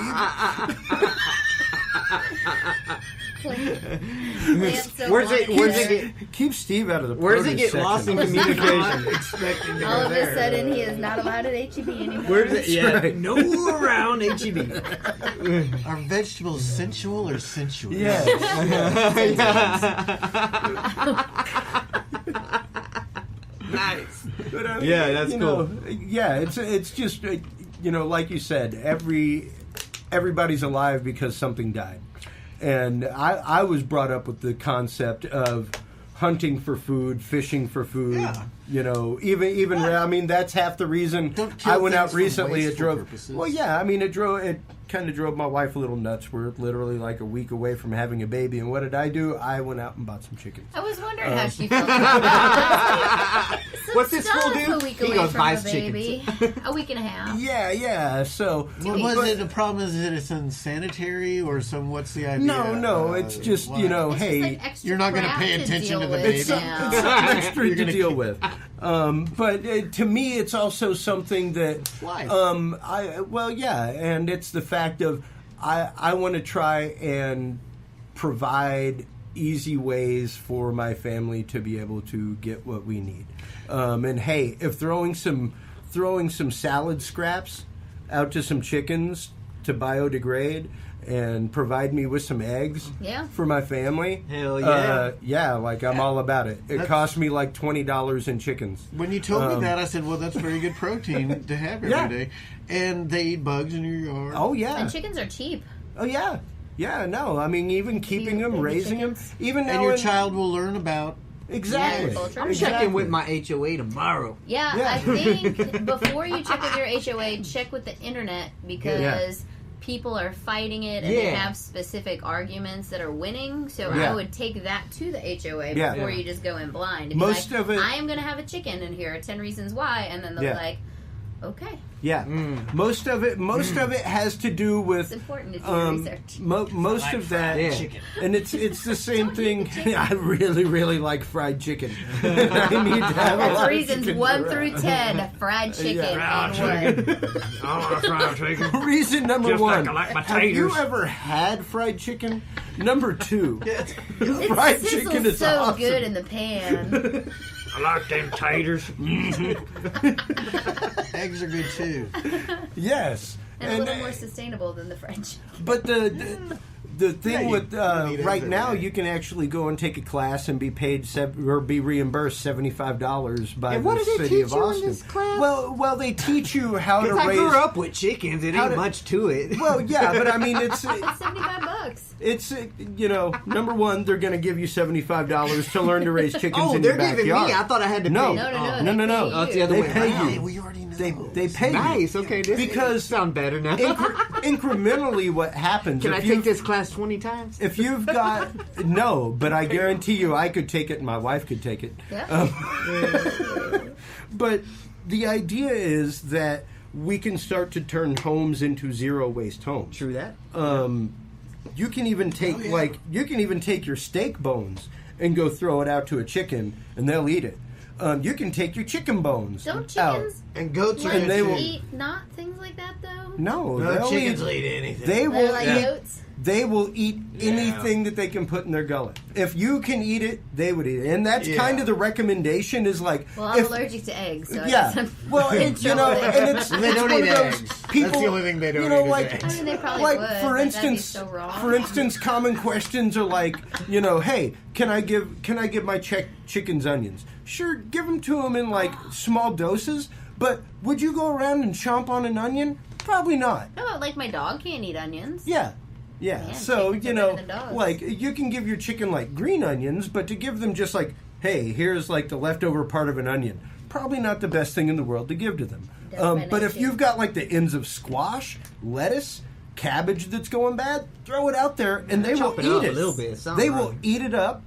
Where's it keep Steve out of the Where's it get lost in communication? All of a sudden he is not allowed at HEB anymore. Where's it? Yeah, right. No around HEB. Are vegetables sensual or sensual? Yes. Nice. But, yeah, that's cool. It's just like you said, everybody's alive because something died. And I was brought up with the concept of hunting for food, fishing for food. Yeah. Even I mean, that's half the reason I went out recently. It drove. Purposes. Well, yeah. I mean, it kind of drove my wife a little nuts. We're literally like a week away from having a baby, and what did I do? I went out and bought some chickens. I was wondering how she felt. What's this fool do? A week away from a baby. A week and a half. Yeah. So, was it a problem? Is it it's unsanitary or some? What's the idea? No. It's just hey, just you're not going to pay attention to the baby. It's extra to deal with. But to me, it's also something that life. And it's the fact of I want to try and provide easy ways for my family to be able to get what we need. And hey, if throwing some salad scraps out to some chickens to biodegrade and provide me with some eggs for my family. Hell yeah. I'm all about it. It cost me like $20 in chickens. When you told me that, I said, well, that's very good protein to have every day. And they eat bugs in your yard. Oh, yeah. And chickens are cheap. Oh, yeah. Yeah, no. I mean, even keeping them, raising them. And your child will learn about... Exactly. I'm checking with my HOA tomorrow. Yeah, I think before you check with your HOA, check with the internet because... people are fighting it and they have specific arguments that are winning. So I would take that to the HOA before you just go in blind. And most of it, I am going to have a chicken and here are 10 reasons why. And then they'll be like, okay. Yeah. Most of it has to do with... It's important to do your research. Most of that... Chicken. And it's the same thing. I really, really like fried chicken. I need to have That's reasons 1 through 10. Fried chicken and what? I want fried chicken. Reason number Just 1. Like I like my have taters. you ever had fried chicken? Number 2. Fried chicken is so awesome. good in the pan. I like them taters. Eggs are good too. Yes. And a little more sustainable than the French. But the thing with right now, you can actually go and take a class and be paid or be reimbursed $75 by the city of Austin. In this class? Well, they teach you how to raise. I grew up with chickens. It ain't much to it. Well, yeah, but I mean, it's $75. It's number one, they're going to give you $75 to learn to raise chickens in your backyard. They're giving me. I thought I had to pay. No. Oh, it's the other way. Pay you. Hey, we already know. They pay you. Nice. Okay, this because sound better now. Incrementally, what happens? Can I take this class 20 times? If you've got but I guarantee you, I could take it, and my wife could take it. Yeah. But the idea is that we can start to turn homes into zero waste homes. True that. You can even take take your steak bones and go throw it out to a chicken, and they'll eat it. You can take your chicken bones Don't chickens out and goats like and they will eat not things like that though. No, chickens will eat anything. They will like eat. goats? They will eat anything that they can put in their gullet. If you can eat it, they would eat it, and that's kind of the recommendation. Is like, well, I'm allergic to eggs. So well, and it's they don't eat eggs. People, that's the only thing they don't eat. Like, I mean, they probably like would, for but instance, that'd be so wrong. for instance, common questions are like, hey, can I give my chickens onions? Sure, give them to them in like small doses. But would you go around and chomp on an onion? Probably not. No, like my dog can't eat onions. Yeah. Man, So, dogs. like, you can give your chicken, like, green onions, but to give them just, like, hey, here's, like, the leftover part of an onion, probably not the best thing in the world to give to them. But if you've got, like, the ends of squash, lettuce, cabbage that's going bad, throw it out there, and they will eat it. A little bit. They will eat it up,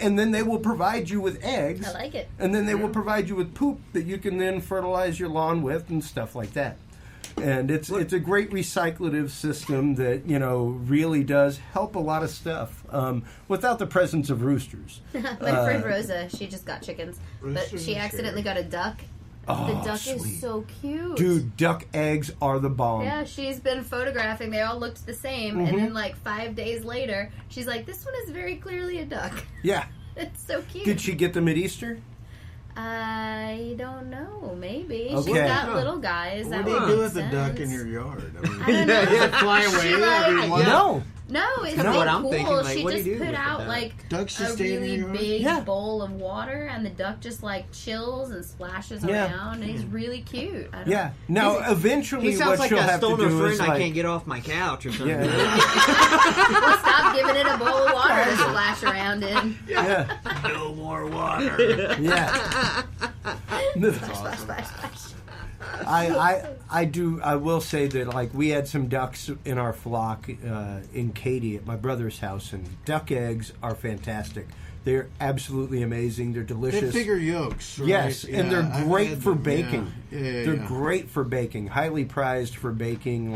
and then they will provide you with eggs. I like it. And then they will provide you with poop that you can then fertilize your lawn with and stuff like that. And it's a great recyclative system that, really does help a lot of stuff without the presence of roosters. My friend Rosa, she just got chickens, but she accidentally got a duck. Oh, the duck sweet. is so cute. Dude, duck eggs are the bomb. Yeah, she's been photographing. They all looked the same. And then, 5 days later, she's like, this one is very clearly a duck. Yeah. It's so cute. Did she get them at Easter? I don't know. Maybe. Okay. She's got little guys. What do you do with the duck in your yard? I don't know. Does it fly away every once? No. No, it's kind of what I'm cool. thinking. Like, she what do just you do put with out the duck? a really big bowl of water, and the duck just chills and splashes around, and he's really cute. Now, eventually, he sounds what like she'll that have to stoner do friend is I can't get off my couch or something. Yeah. Well, stop giving it a bowl of water to splash around in. Yeah. No more water. Yeah. Splash, splash, splash. I will say that we had some ducks in our flock in Katy at my brother's house, and duck eggs are fantastic. They're absolutely amazing. They're delicious. They're bigger yolks, right? Yes, and they're great for baking. Yeah, they're great for baking. Highly prized for baking,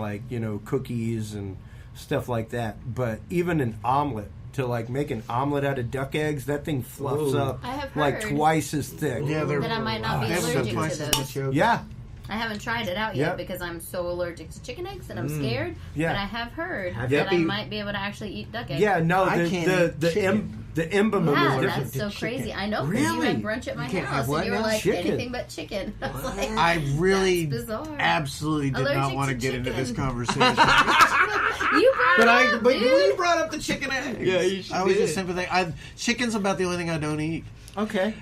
cookies and stuff like that. But even an omelet, to make an omelet out of duck eggs, that thing fluffs up I have heard twice as thick. Yeah, that I might not be allergic to those. Yeah. I haven't tried it out yet because I'm so allergic to chicken eggs that I'm scared. Yeah. But I have heard that I might be able to actually eat duck eggs. Yeah, no, the emblem is different. That's so crazy. I know, because you had brunch at my house and you were like, anything but chicken. I was like, I really that's bizarre. Absolutely did not want to get into this conversation. You But you brought up the chicken eggs. Yeah, you should. I was just sympathetic. Chicken's about the only thing I don't eat. Okay.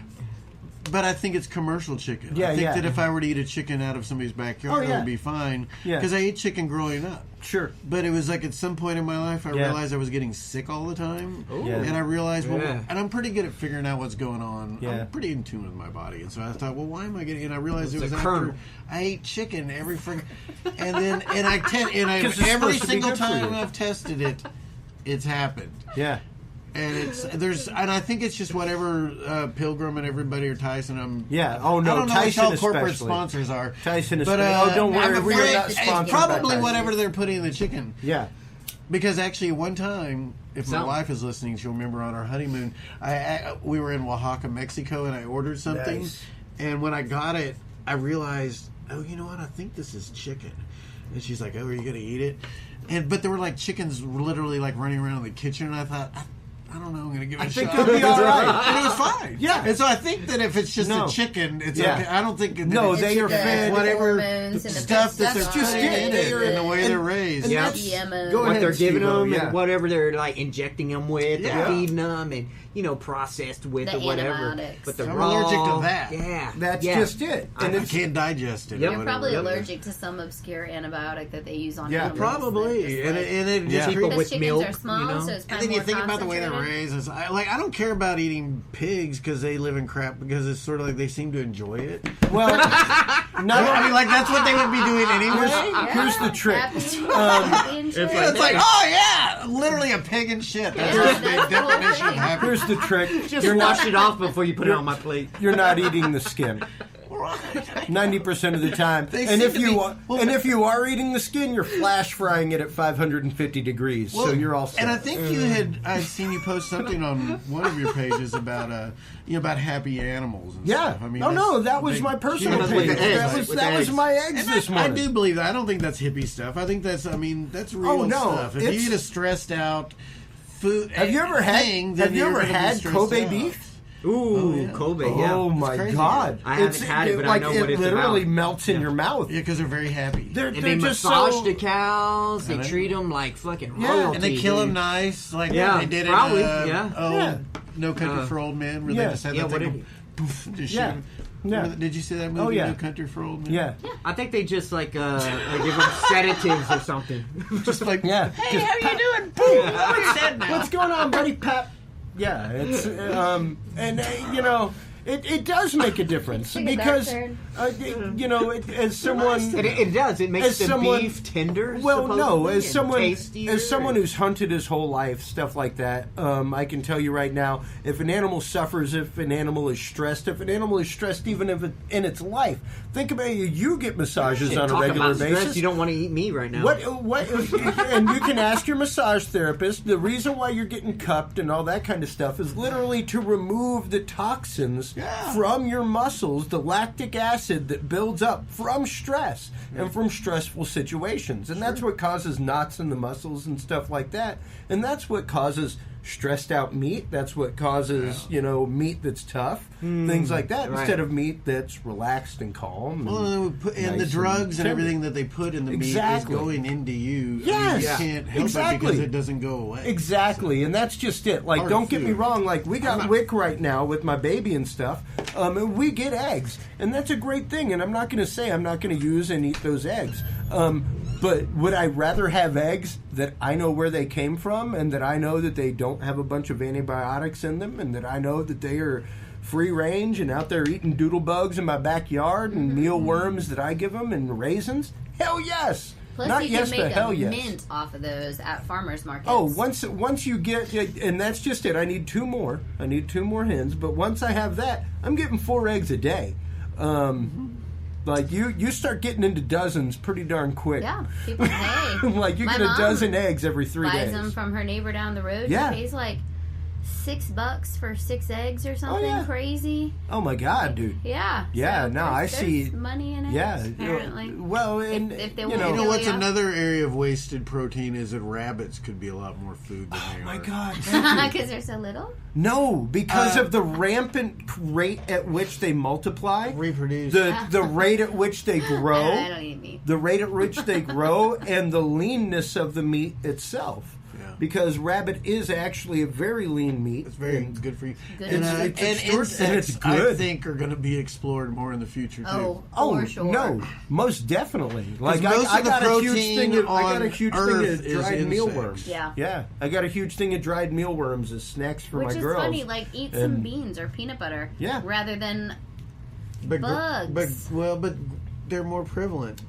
But I think it's commercial chicken. Yeah, I think that if I were to eat a chicken out of somebody's backyard, it would be fine. Because I ate chicken growing up. Sure. But it was at some point in my life, I realized I was getting sick all the time. And I realized, and I'm pretty good at figuring out what's going on. I'm pretty in tune with my body. And so I thought, why am I getting... And I realized it was after I ate chicken every freaking... And every single time I've tested it, it's happened. Yeah. And I think it's just whatever Pilgrim and everybody or Tyson. Yeah. Oh no, I don't know Tyson what corporate especially. Sponsors are. Tyson, but don't worry, we're not it's sponsored. probably by whatever they're putting in the chicken. Yeah. Because actually, one time, if my wife is listening, she'll remember on our honeymoon, we were in Oaxaca, Mexico, and I ordered something, and when I got it, I realized, you know what? I think this is chicken. And she's like, "Oh, are you going to eat it?" But there were chickens literally running around in the kitchen, and I thought, I don't know. I'm going to give it a shot. I think it'll be all right. And it was fine. Yeah. And so I think that if it's just a chicken, it's okay. I don't think that they are fed whatever stuff that they're just putting in it and the way they're raised. Yeah. What they're giving them and whatever they're injecting them with and feeding them and processed with or whatever. But I'm allergic to that. Yeah. That's just it. And I can't digest it. You're probably allergic to some obscure antibiotic that they use on animals. Probably. And it just because with chickens milk, are small, so it's and then you think about the way they're raised. I don't care about eating pigs because they live in crap because it's sort of they seem to enjoy it. Well, no, I mean that's what they would be doing anyway. Here's the trick. It's literally a pig and shit. That's the definition of happy. Here's the trick. Just wash it off before you put it on my plate. You're not eating the skin. 90% of the time, and if you are eating the skin, you're flash frying it at 550 degrees, so you're all set. And I think I'd seen you post something on one of your pages about about happy animals. And stuff. I mean, that was my personal page. That was my eggs this morning. I do believe that. I don't think that's hippie stuff. I think that's real stuff. If you eat a stressed out food, have you ever had Kobe beef? Ooh, Kobe, yeah. Oh, my God. I haven't had it, but I know what it's about. It literally melts in your mouth. Yeah, because they're very happy. They massage the cows. They treat them like fucking royalty. And they kill them nice. Like they did it No Country for Old Men, where they just had that thing just shoot them. Yeah. Did you see that movie, No Country for Old Men? Yeah. I think they just give them sedatives or something. Just hey, how you doing? Boom. What's going on, buddy? Pap. Yeah, it's It does make a difference because as someone it does. It makes the beef tender. Well, no, as someone tastier. Who's hunted his whole life, stuff like that. I can tell you right now, if an animal suffers, if an animal is stressed even if in its life, think about it. You get massages on a regular basis. Stress, you don't want to eat me right now. What? And you can ask your massage therapist. The reason why you're getting cupped and all that kind of stuff is literally to remove the toxins from your muscles, the lactic acid that builds up from stress and from stressful situations. And that's what causes knots in the muscles and stuff like that. And that's what causes stressed out meat. That's what causes, meat that's tough, things like that, instead of meat that's relaxed and calm. And the drugs and everything that they put in the meat is going into you. Yes. You can't help it because it doesn't go away. Exactly. So. And that's just it. Like, don't get me wrong. Like, we got Wick right now with my baby and stuff. And we get eggs. And that's a great thing. And I'm not going to say I'm not going to use and eat those eggs. But would I rather have eggs that I know where they came from and that I know that they don't have a bunch of antibiotics in them and that I know that they are free range and out there eating doodle bugs in my backyard and mealworms that I give them and raisins? Hell yes! Plus, Not you yes, can make but hell a yes. mint off of those at farmers markets. Oh, once you get, and that's just it. I need 2 more. I need 2 more hens. But once I have that, I'm getting 4 eggs a day. Like, you start getting into dozens pretty darn quick. Yeah, people pay. Like, you get a dozen eggs every 3 days. Buys them from her neighbor down the road. Yeah. She pays like $6 for 6 eggs or something crazy. Oh my God, dude. Yeah. Yeah, so no, I see money in it. Yeah, apparently. Well, and if they you know what's another area of wasted protein is that rabbits could be a lot more food than they are. Oh my God. Because they're so little? No, because of the rampant rate at which they multiply, reproduce, the rate at which they grow, I don't eat meat. the rate at which they grow, and the leanness of the meat itself. Because rabbit is actually a very lean meat. It's very good for you. And insects, it's good. I think, are going to be explored more in the future too. For sure. No, most definitely. Like I got a huge thing of dried mealworms. Yeah, I got a huge thing of dried mealworms as snacks for my girls. Which is funny. Like, eat some beans or peanut butter. Yeah. Rather than bugs. But they're more prevalent.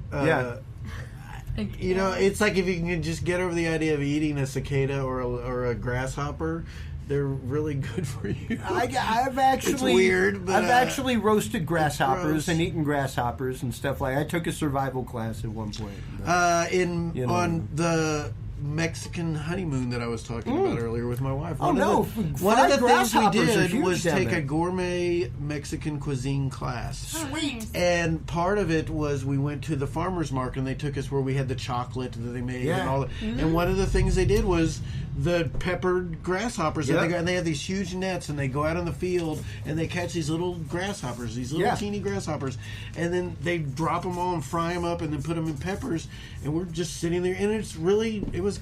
It's like if you can just get over the idea of eating a cicada or a grasshopper, they're really good for you. I've actually it's weird, but I've actually roasted grasshoppers and eaten grasshoppers and stuff like. I took a survival class at one point. On the Mexican honeymoon that I was talking about earlier with my wife. One of the things we did was take a gourmet Mexican cuisine class. Sweet. And part of it was we went to the farmer's market and they took us where we had the chocolate that they made and all that. And one of the things they did was the peppered grasshoppers and they have these huge nets and they go out in the field and they catch these little grasshoppers, these little teeny grasshoppers, and then they drop them all and fry them up and then put them in peppers, and we're just sitting there and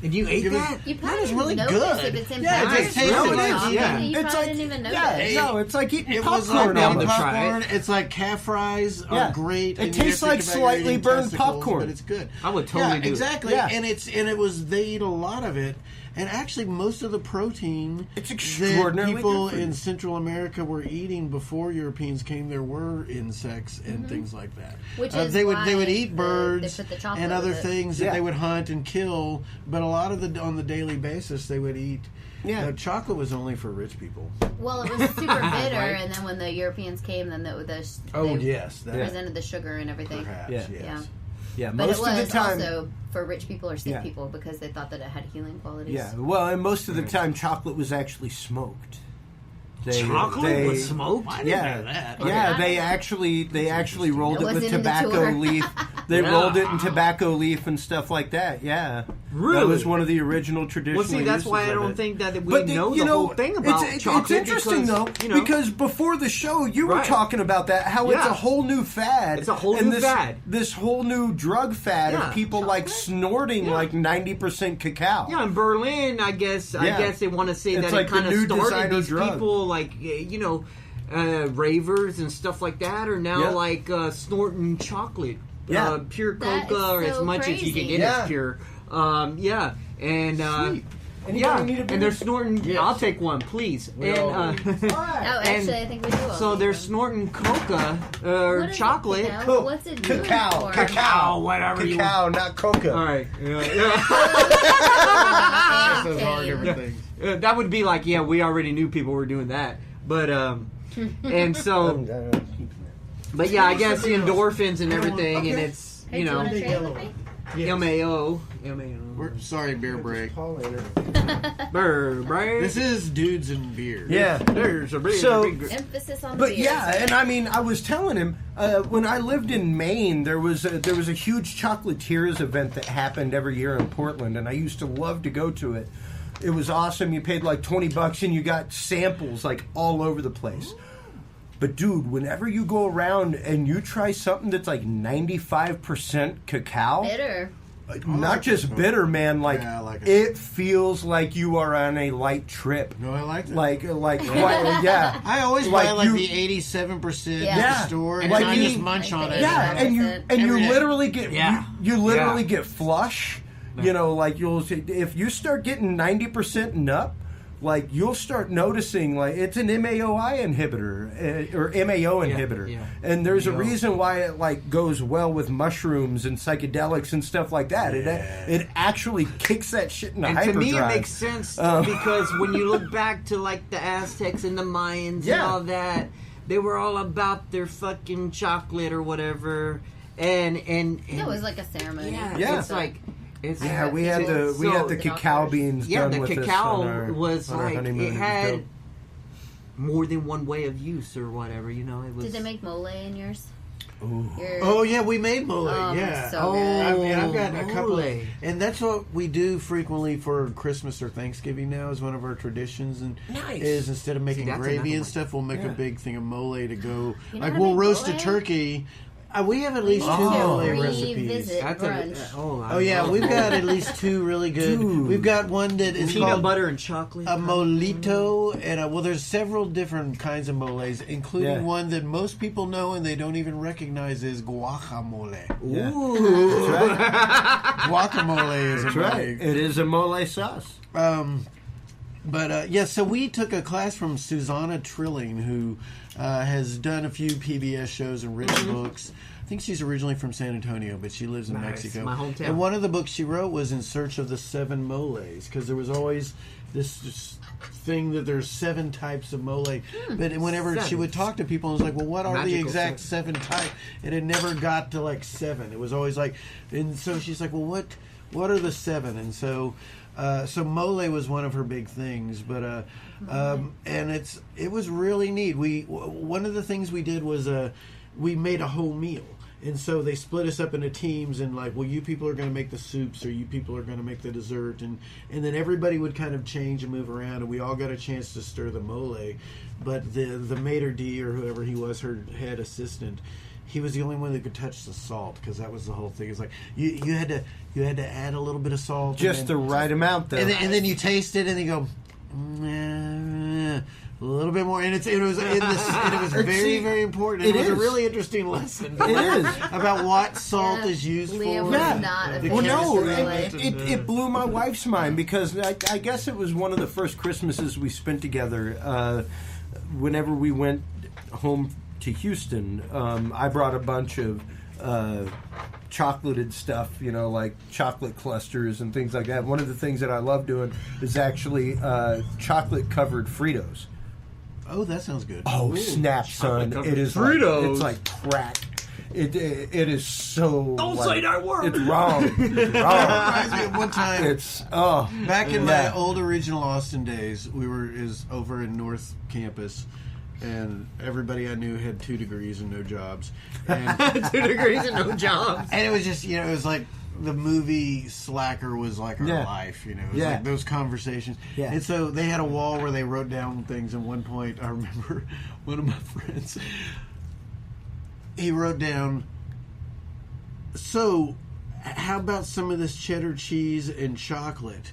and you ate that? You probably was really notice good. If it's in it just tasted like you probably didn't even notice. It's like eating it popcorn. was like popcorn. It's like calf fries are great. It tastes like slightly burned popcorn, but it's good. I would totally do exactly. Yeah. And they eat a lot of it. And actually, most of the protein that people in Central America were eating before Europeans came, there were insects and things like that. Which is they would eat birds and other things that they would hunt and kill, but a lot of on the daily basis they would eat. Yeah, chocolate was only for rich people. Well, it was super bitter, and then when the Europeans came, then they presented the sugar and everything. Perhaps, yes. Yeah, but most it was of the time also for rich people or sick people because they thought that it had healing qualities. Yeah, well, and most of the time, chocolate was actually smoked. Chocolate was smoked? I didn't know that. Yeah, they actually rolled it with tobacco leaf. They rolled it in tobacco leaf and stuff like that. Yeah, really, that was one of the original traditional. Well, see, that's why I don't think that we know the whole thing about chocolate. It's interesting because before the show you were talking about that how it's a whole new fad. It's a whole new fad. This whole new drug fad of people like snorting like 90% cacao. Yeah, in Berlin, I guess they want to say that it kind of started these people like ravers and stuff like that are now like snorting chocolate. Pure coca or as much as you can get as pure. And and they're snorting. Yes. I'll take one, please. Actually, I think we do. So they're snorting coca or chocolate. What's it doing for? Cacao, whatever. Cacao, not coca. All right. Those are different things. That would be like, we already knew people were doing that, but and so, but I guess the endorphins and everything, and it's MAO. We're sorry, beer break. Beer break. This is Dudes and Beer. Yeah, there's a big emphasis on. But and I mean, I was telling him when I lived in Maine, there was a huge chocolatiers event that happened every year in Portland, and I used to love to go to it. It was awesome. You paid like $20 and you got samples like all over the place. But dude, whenever you go around and you try something that's like 95% cacao, bitter. Not just bitter, man. Like, it feels like you are on a light trip. No, I like that. Like, I always buy like the 87% at the store, and I just munch on it. Yeah, and you literally get get flush. You know, like if you start getting 90% and up, like you'll start noticing like it's an MAOI inhibitor or MAO inhibitor, and there's a reason why it like goes well with mushrooms and psychedelics and stuff like that. It actually kicks that shit in hyperdrive. To me, it makes sense because when you look back to like the Aztecs and the Mayans and all that, they were all about their fucking chocolate or whatever, and it was like a ceremony. It's like. We had the cacao beans done with us. Yeah, the cacao was like, it had more than one way of use or whatever, you know. It was. Did they make mole in yours? Oh yeah, we made mole. So good. I've got a couple, and that's what we do frequently for Christmas or Thanksgiving. Now is one of our traditions, and is instead of making gravy and stuff, we'll make a big thing of mole to go. Like we'll roast a turkey. We have at least 2 mole recipes. We've got at least 2 really good. Dude. We've got one that is peanut butter and chocolate. A molito, and there's several different kinds of moles, including one that most people know and they don't even recognize is guacamole. Yeah. Ooh, that's right. Guacamole is It is a mole sauce. So we took a class from Susanna Trilling, who has done a few PBS shows and written books. I think she's originally from San Antonio, but she lives in Mexico. My hometown. And one of the books she wrote was In Search of the 7 Moles, because there was always this thing that there's 7 types of mole. But whenever she would talk to people, it was like, well, what are the exact 7 types? And it never got to like 7. It was always like, and so she's like, well, what are the 7? And so mole was one of her big things, but and it was really neat. One of the things we did was we made a whole meal, and so they split us up into teams, and like, well, you people are going to make the soups, or you people are going to make the dessert, and then everybody would kind of change and move around, and we all got a chance to stir the mole. But the maitre d' or whoever he was, her head assistant, he was the only one that could touch the salt, because that was the whole thing. It's like you had to add a little bit of salt, just the right amount, though. And then you taste it, and you go, a little bit more. And it was very, very important. It was a really interesting lesson. It is about what salt is used for. It blew my wife's mind, because I guess it was one of the first Christmases we spent together. Whenever we went home to Houston, I brought a bunch of chocolated stuff, like chocolate clusters and things like that. One of the things that I love doing is actually chocolate covered Fritos. Oh, that sounds good. Oh, snap, son! It is Fritos. It's like crack. It is so. Don't say that word. It's wrong. It's wrong. One time, back in my old original Austin days, we were over in North Campus. And everybody I knew had 2 degrees and no jobs. And 2 degrees and no jobs. And it was just, it was like the movie Slacker was like our life, It was like those conversations. Yeah. And so they had a wall where they wrote down things. At one point, I remember one of my friends, he wrote down, so how about some of this cheddar cheese and chocolate?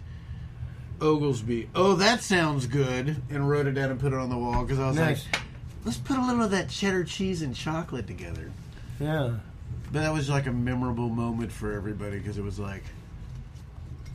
Oglesby. Oh, that sounds good. And wrote it down and put it on the wall, because I was like, let's put a little of that cheddar cheese and chocolate together. Yeah. But that was like a memorable moment for everybody, because it was like,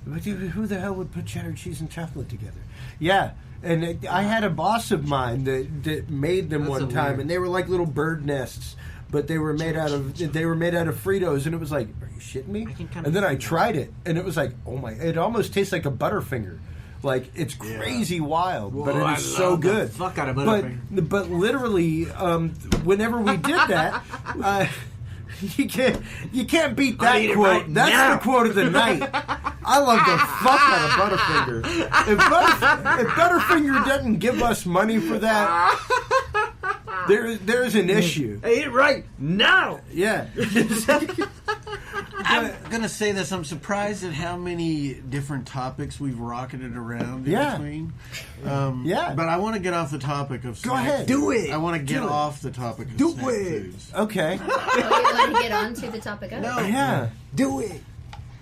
who the hell would put cheddar cheese and chocolate together? Yeah. And I had a boss of mine that made them one time, and they were like little bird nests, but they were made out of Fritos, and it was like, are you shitting me? And then I tried it, and it was like, oh my! It almost tastes like a Butterfinger, like it's crazy wild, but it is so good. Fuck out of Butterfinger. But literally, whenever we did that. You can't beat that quote. Right That's now. the quote of the night. I love the fuck out of Butterfinger. If Butterfinger doesn't give us money for that, there's an issue. Eat it right now. Yeah. I'm going to say this. I'm surprised at how many different topics we've rocketed around in between. But I want to get off the topic of Go ahead. Do it. I want to get off the topic of snack foods. Okay. You want to get on to the topic of it? No. Yeah. Do it.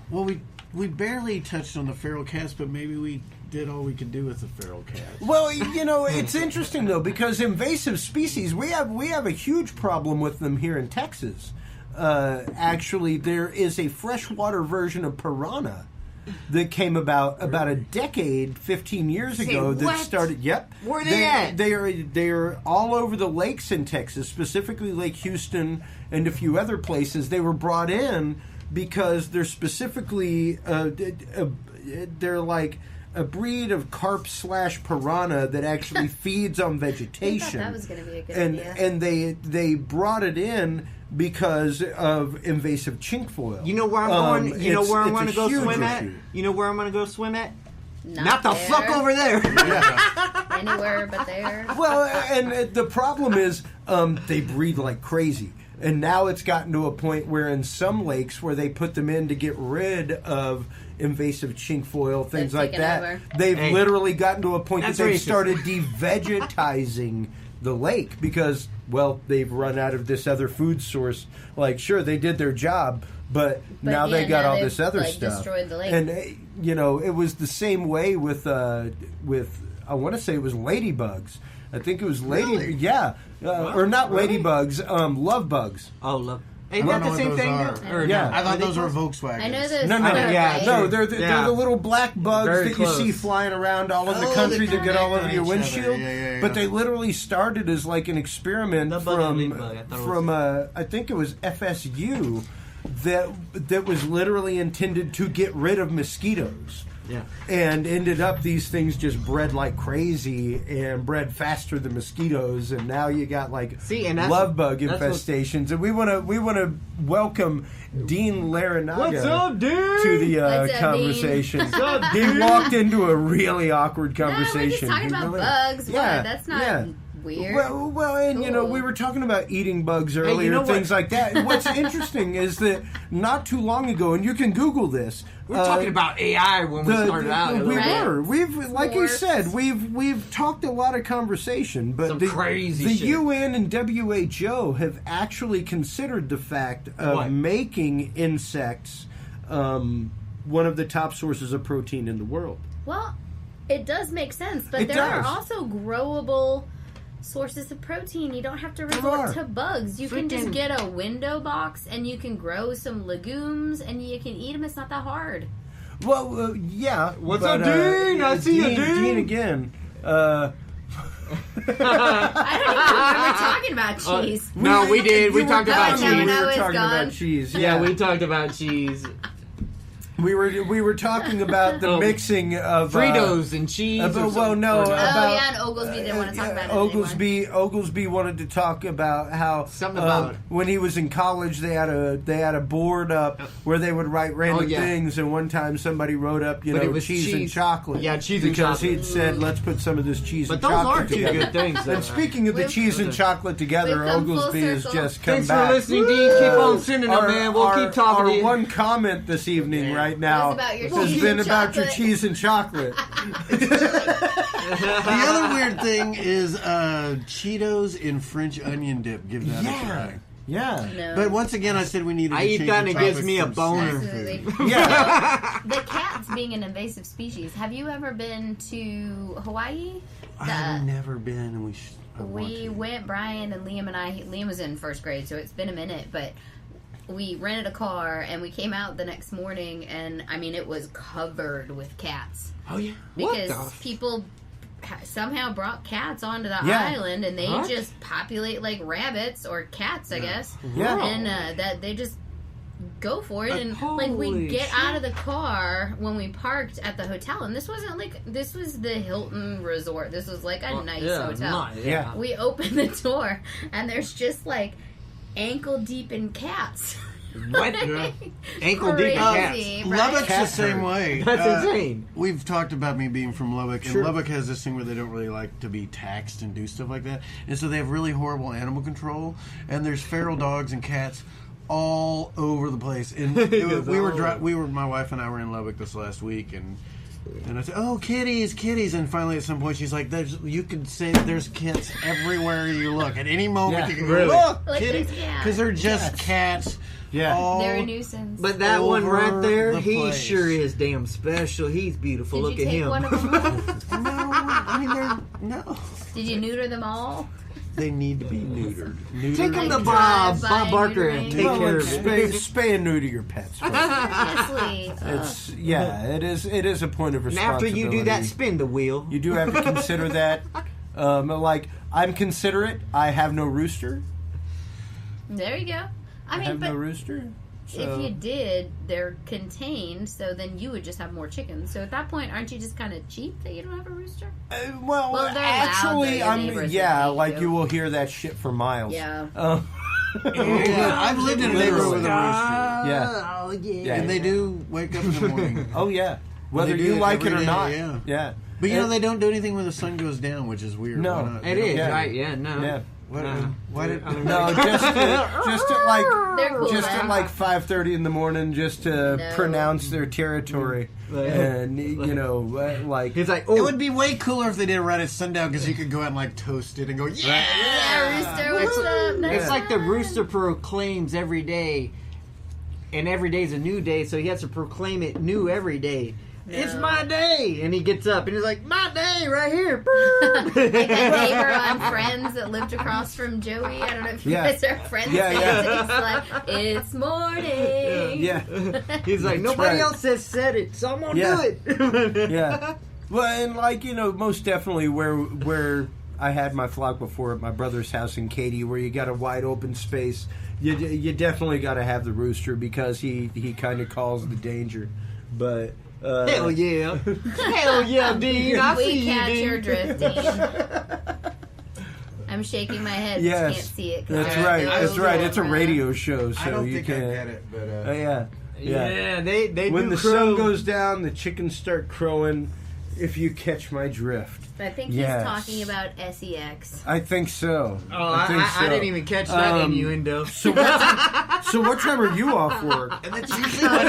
Well, we barely touched on the feral cats, but maybe we did all we could do with the feral cats. Well, it's interesting though, because invasive species, we have a huge problem with them here in Texas. Actually, there is a freshwater version of piranha that came about a decade, 15 years ago. That started. Yep. Where are they at? They are all over the lakes in Texas, specifically Lake Houston and a few other places. They were brought in because they're specifically they're like a breed of carp/piranha that actually feeds on vegetation. I thought that was going to be a good idea. And they brought it in because of invasive chinkfoil. You know where I'm going? You know where I'm going to go swim at? You know where I'm going to go swim at? Not the there. fuck over there. Anywhere but there. Well, and the problem is they breed like crazy. And now it's gotten to a point where in some lakes where they put them in to get rid of invasive chinkfoil, things like that, over. they've literally gotten to a point that they've racist. started devegetizing the lake because, well, they've run out of this other food source. Like, sure, they did their job, but now they got all this other stuff. Destroyed the lake. And, it was the same way with I want to say it was ladybugs. I think it was or not ladybugs, love bugs. Oh, love. Ain't that the same thing? I thought those were Volkswagens. I know those. No, they're the little black bugs Very that close. you see flying around all in the country that get all over your windshield. Yeah. But they literally started as like an experiment from I think it was FSU that was literally intended to get rid of mosquitoes. Yeah. And ended up these things just bred like crazy and bred faster than mosquitoes, and now you got like love bug infestations. And we want to welcome Dean Larinaga What's up, Dean? to the conversation. What's up, He Dean? walked into a really awkward conversation. No, we're just talking about bugs. Yeah, That's not weird. Well, and Cool. we were talking about eating bugs earlier, things like that. And what's interesting is that not too long ago, and you can Google this. We're talking about AI when we started out. We Right. were. We've, like you said, we've talked a lot of conversation, but Some the crazy shit. UN and WHO have actually considered the fact of making insects one of the top sources of protein in the world. Well, it does make sense, but there are also growable sources of protein. You don't have to resort to bugs. You can just get a window box and you can grow some legumes and you can eat them. It's not that hard. Well, yeah. What's up, Dean? I see you, Dean. Dean again. I don't even remember talking about cheese. No, we did. We talked about now cheese. we know We were it's talking gone. about cheese. Yeah, we talked about cheese. We were talking about the mixing of Fritos and cheese. and Oglesby didn't want to talk about it Oglesby wanted to talk about how when he was in college they had a board up where they would write random things, and one time somebody wrote up cheese and chocolate. Yeah, cheese and chocolate. Because he'd said let's put some of this cheese and those chocolate aren't two together. good things. Though. And speaking of the cheese and chocolate together, Oglesby has just come Thanks back. for listening, Dean. Keep on sending them, man. We'll keep talking to you. Our one comment this evening right now has been about your cheese and chocolate. The other weird thing is Cheetos in French onion dip. Give that a try. Yeah. No. But once again, I said we needed to eat change that the and it gives topic me a from boner. Absolutely. Yeah. The cats being an invasive species. Have you ever been to Hawaii? I've never been, and we went, Brian and Liam and I. Liam was in first grade, so it's been a minute, but we rented a car and we came out the next morning, and I mean, it was covered with cats. Oh yeah, because people somehow brought cats onto the island, and they just populate like rabbits or cats, I guess. Yeah, and that they just go for it, and like we get out of the car when we parked at the hotel, and this wasn't like, this was the Hilton Resort. This was like a nice hotel. Yeah, we open the door, and there's just like ankle deep in cats. What? Ankle deep in cats. Right? Lubbock's the same way. That's insane. We've talked about me being from Lubbock, and Lubbock has this thing where they don't really like to be taxed and do stuff like that, and so they have really horrible animal control, and there's feral dogs and cats all over the place. And my wife and I were in Lubbock this last week, and I said, "Oh, kitties!" And finally, at some point, she's like, "You could say there's cats everywhere you look. At any moment, you can go, look, like kitties," because they're just cats. Yeah, they're a nuisance. But that one right there, he sure is damn special. He's beautiful. Look at him. One of them No, I mean no. Did you neuter them all? They need to be neutered. Take them to Bob Barker, and take care of it. Spay and neuter your pets. Seriously. It is a point of responsibility. And after you do that, spin the wheel. You do have to consider that. Like, I'm considerate. I have no rooster. There you go. I mean, have no rooster. So. If you did, they're contained, so then you would just have more chickens. So at that point, aren't you just kind of cheap that you don't have a rooster? Well, actually, you will hear that shit for miles. Yeah. I've lived in a neighborhood with a rooster. Yeah. Oh, yeah. And they do wake up in the morning. Oh, yeah. Whether you like it or not. Yeah. But they don't do anything when the sun goes down, which is weird. No. It is, right? Yeah, no. Yeah. Why did just at like 5:30 in the morning, just to pronounce their territory, and like he's like, it would be way cooler if they did it right at sundown, because you could go out and like toast it and go, rooster, what's up? It's like the rooster proclaims every day, and every day is a new day, so he has to proclaim it new every day. No. It's my day! And he gets up and he's like, my day right here! Like that neighbor on Friends that lived across from Joey. I don't know if you guys are friends. He's like, it's morning. Yeah. He's like, nobody else has said it, so I'm gonna do it. Yeah. Well, and like, most definitely where I had my flock before at my brother's house in Katy, where you got a wide open space, you definitely got to have the rooster, because he kind of calls the danger. But... hell yeah. Hell yeah, Dean. I see you, Dean. Your drift, Dean. I'm shaking my head, but you can't see it. That's right. That's right. It's a radio show, so I don't you think can't. I get it, but yeah, they when do the crow. sun goes down, the chickens start crowing. If you catch my drift. I think he's talking about SEX. I think so. Oh, I didn't even catch that innuendo. So what time are you off work? And that's usually what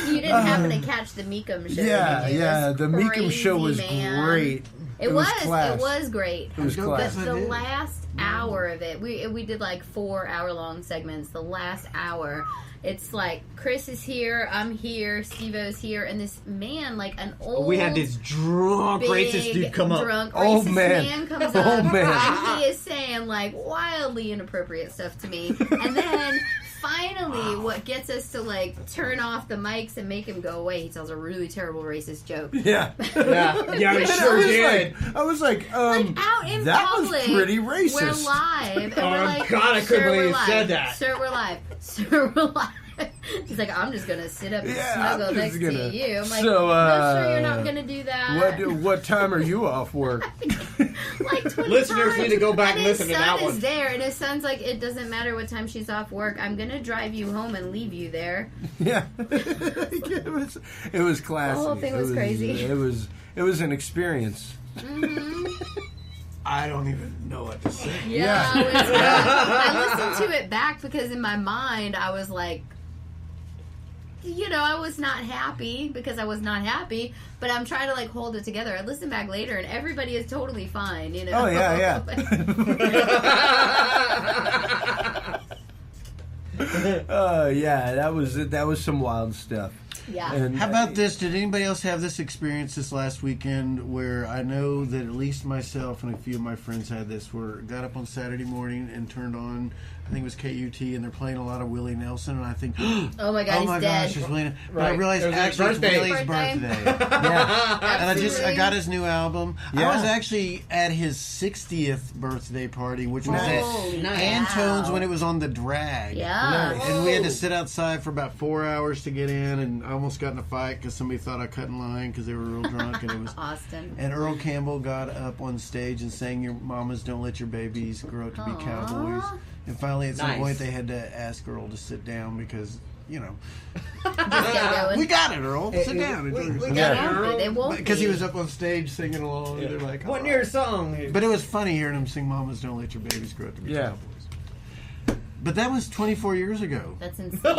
you didn't happen to catch the Meekum show. Yeah. The Meekum show was great. It was great. It was class. The last hour of it, we did like 4-hour-long segments. The last hour, it's like Chris is here, I'm here, Steve-O's here, and this man, like an old... We had this drunk racist dude come up. Racist man comes up, and he is saying like wildly inappropriate stuff to me. And then... Finally, what gets us to like turn off the mics and make him go away, he tells a really terrible racist joke. Yeah, he sure did. I was like, out in that public, was pretty racist. We're live, and we're like, God, I couldn't believe you said that. Sir, we're live. Sir, we're live. He's like, I'm just gonna sit up and snuggle next to you. I'm like, no, sir, you're not gonna do that. What time are you off work? Like 20 Listeners times. need to go back and listen to that one. His son is there, and his son's like, it doesn't matter what time she's off work. I'm gonna drive you home and leave you there. Yeah, it was classy. The whole thing was crazy. It was an experience. Mm-hmm. I don't even know what to say. Yeah. I listened to it back because in my mind I was like, I was not happy because I was not happy, but I'm trying to like hold it together. I listen back later and everybody is totally fine, Oh yeah. Yeah, that was some wild stuff. Yeah. And, how about this? Did anybody else have this experience this last weekend where I know that at least myself and a few of my friends had this, where got up on Saturday morning and turned on, I think it was KUT, and they're playing a lot of Willie Nelson, and I think, oh my God, he's dead. Gosh, it's Willie. But I realized actually it's Willie's birthday. Yeah. And I got his new album. Yeah. I was actually at his 60th birthday party, which was at Antone's when it was on the drag. Yeah. And we had to sit outside for about 4 hours to get in, and I almost got in a fight because somebody thought I cut in line because they were real drunk. And it was Austin. And Earl Campbell got up on stage and sang "Your mamas don't let your babies grow up to be cowboys." And finally, at some point, they had to ask Earl to sit down because, you know, we got it, Earl. Sit down. We got it, Earl. They won't because he was up on stage singing along. And they're like, "What your song?" But it was funny hearing him sing "Mamas don't let your babies grow up to be cowboys." But that was 24 years ago. That's insane.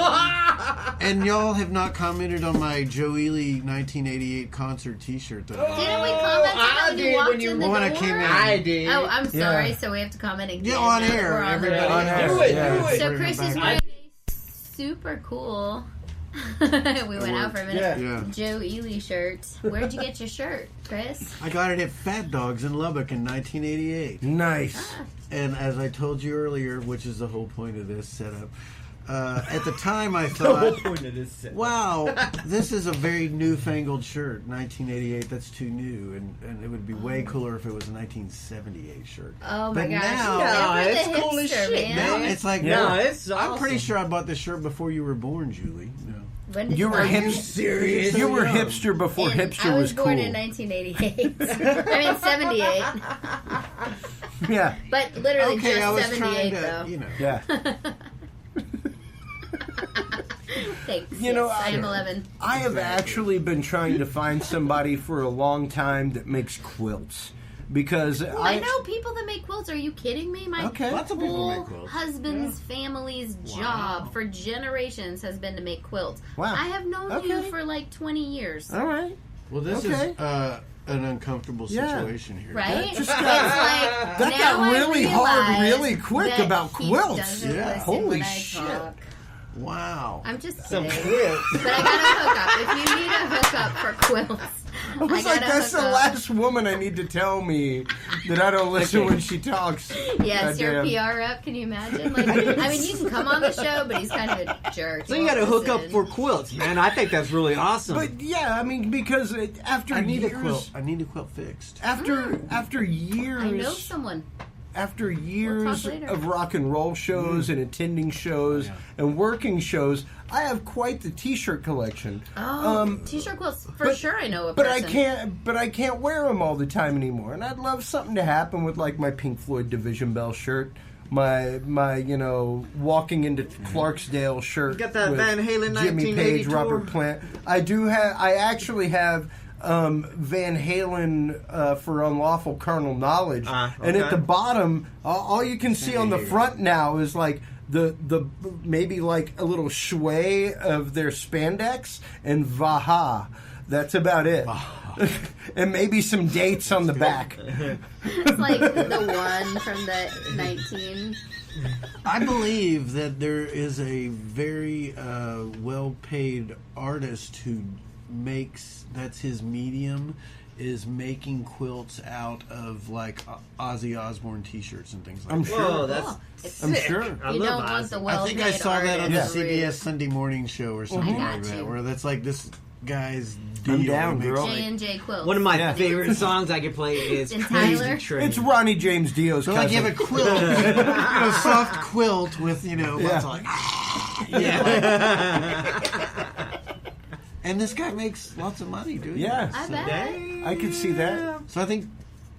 And y'all have not commented on my Joe Ely 1988 concert T-shirt. Didn't we comment when you walked in the door? When I came in. I did. Oh, I'm sorry. So we have to comment again. Yeah, on air. Everybody on air. Do it. So Chris is wearing a super cool. We went out for a minute. Yeah. Joe Ely shirt. Where'd you get your shirt, Chris? I got it at Fat Dogs in Lubbock in 1988. Nice. And as I told you earlier, which is the whole point of this setup, at the time I thought, the whole point of this setup. Wow, this is a very newfangled shirt. 1988, that's too new, and it would be way cooler if it was a 1978 shirt. Oh my gosh! Now, it's cool as shit, now man. it's like, it's awesome. I'm pretty sure I bought this shirt before you were born, Julie. No. When did You were serious? You were hipster before hipster was cool. I was born in 1988. I mean 78. Yeah. But literally Okay, I was just 78 trying to, though. you know. Yeah. Thanks. You know, I am 11. I have actually been trying to find somebody for a long time that makes quilts. Because I know people that make quilts. Are you kidding me? My Lots of people whole make quilts. husband's family's job for generations has been to make quilts. Wow. I have known you for like 20 years. All right. Well, this is an uncomfortable situation here. Right? That That got really hard really quick about quilts. Yeah. Holy shit. Wow. I'm just Some kidding. quilts. But I got a hookup. If you need a hookup for quilts, I was like, that's the last woman I need to tell me that I don't listen when she talks. Yes, your PR rep. Can you imagine? Like, I mean, you can come on the show, but he's kind of a jerk. So you got to hook up for quilts, man. I think that's really awesome. But yeah, I mean, because after I need years, a quilt. I need a quilt fixed. After years, I know someone. After years later. of rock and roll shows and attending shows and working shows, I have quite the T-shirt collection. Oh, T-shirt quilts for sure. I know a person. But I can't wear them all the time anymore. And I'd love something to happen with like my Pink Floyd Division Bell shirt, my walking into Clarksdale shirt. You got that with Van Halen Jimmy 1980 Page, tour? Robert Plant. I actually have. Van Halen for Unlawful Carnal Knowledge, and at the bottom, all you can see on the front now is like the maybe like a little sway of their spandex and Vaha. That's about it. And maybe some dates on the back. It's like the one from the 19. I believe that there is a very well-paid artist who that's his medium, is making quilts out of like Ozzy Osbourne T-shirts and things like that. Whoa, that's I'm sick. sure. You don't want the well-paid I think I saw that on the artist. CBS Sunday Morning Show or something like that, where that's like this guy's deal. I'm down, girl. J&J quilts. One of my favorite songs I could play is And Crazy Tyler? Train. It's Ronnie James Dio's So cousin. like you have a quilt, a soft quilt with lots of like, and this guy makes lots of money doing it. I bet. I could see that. So I think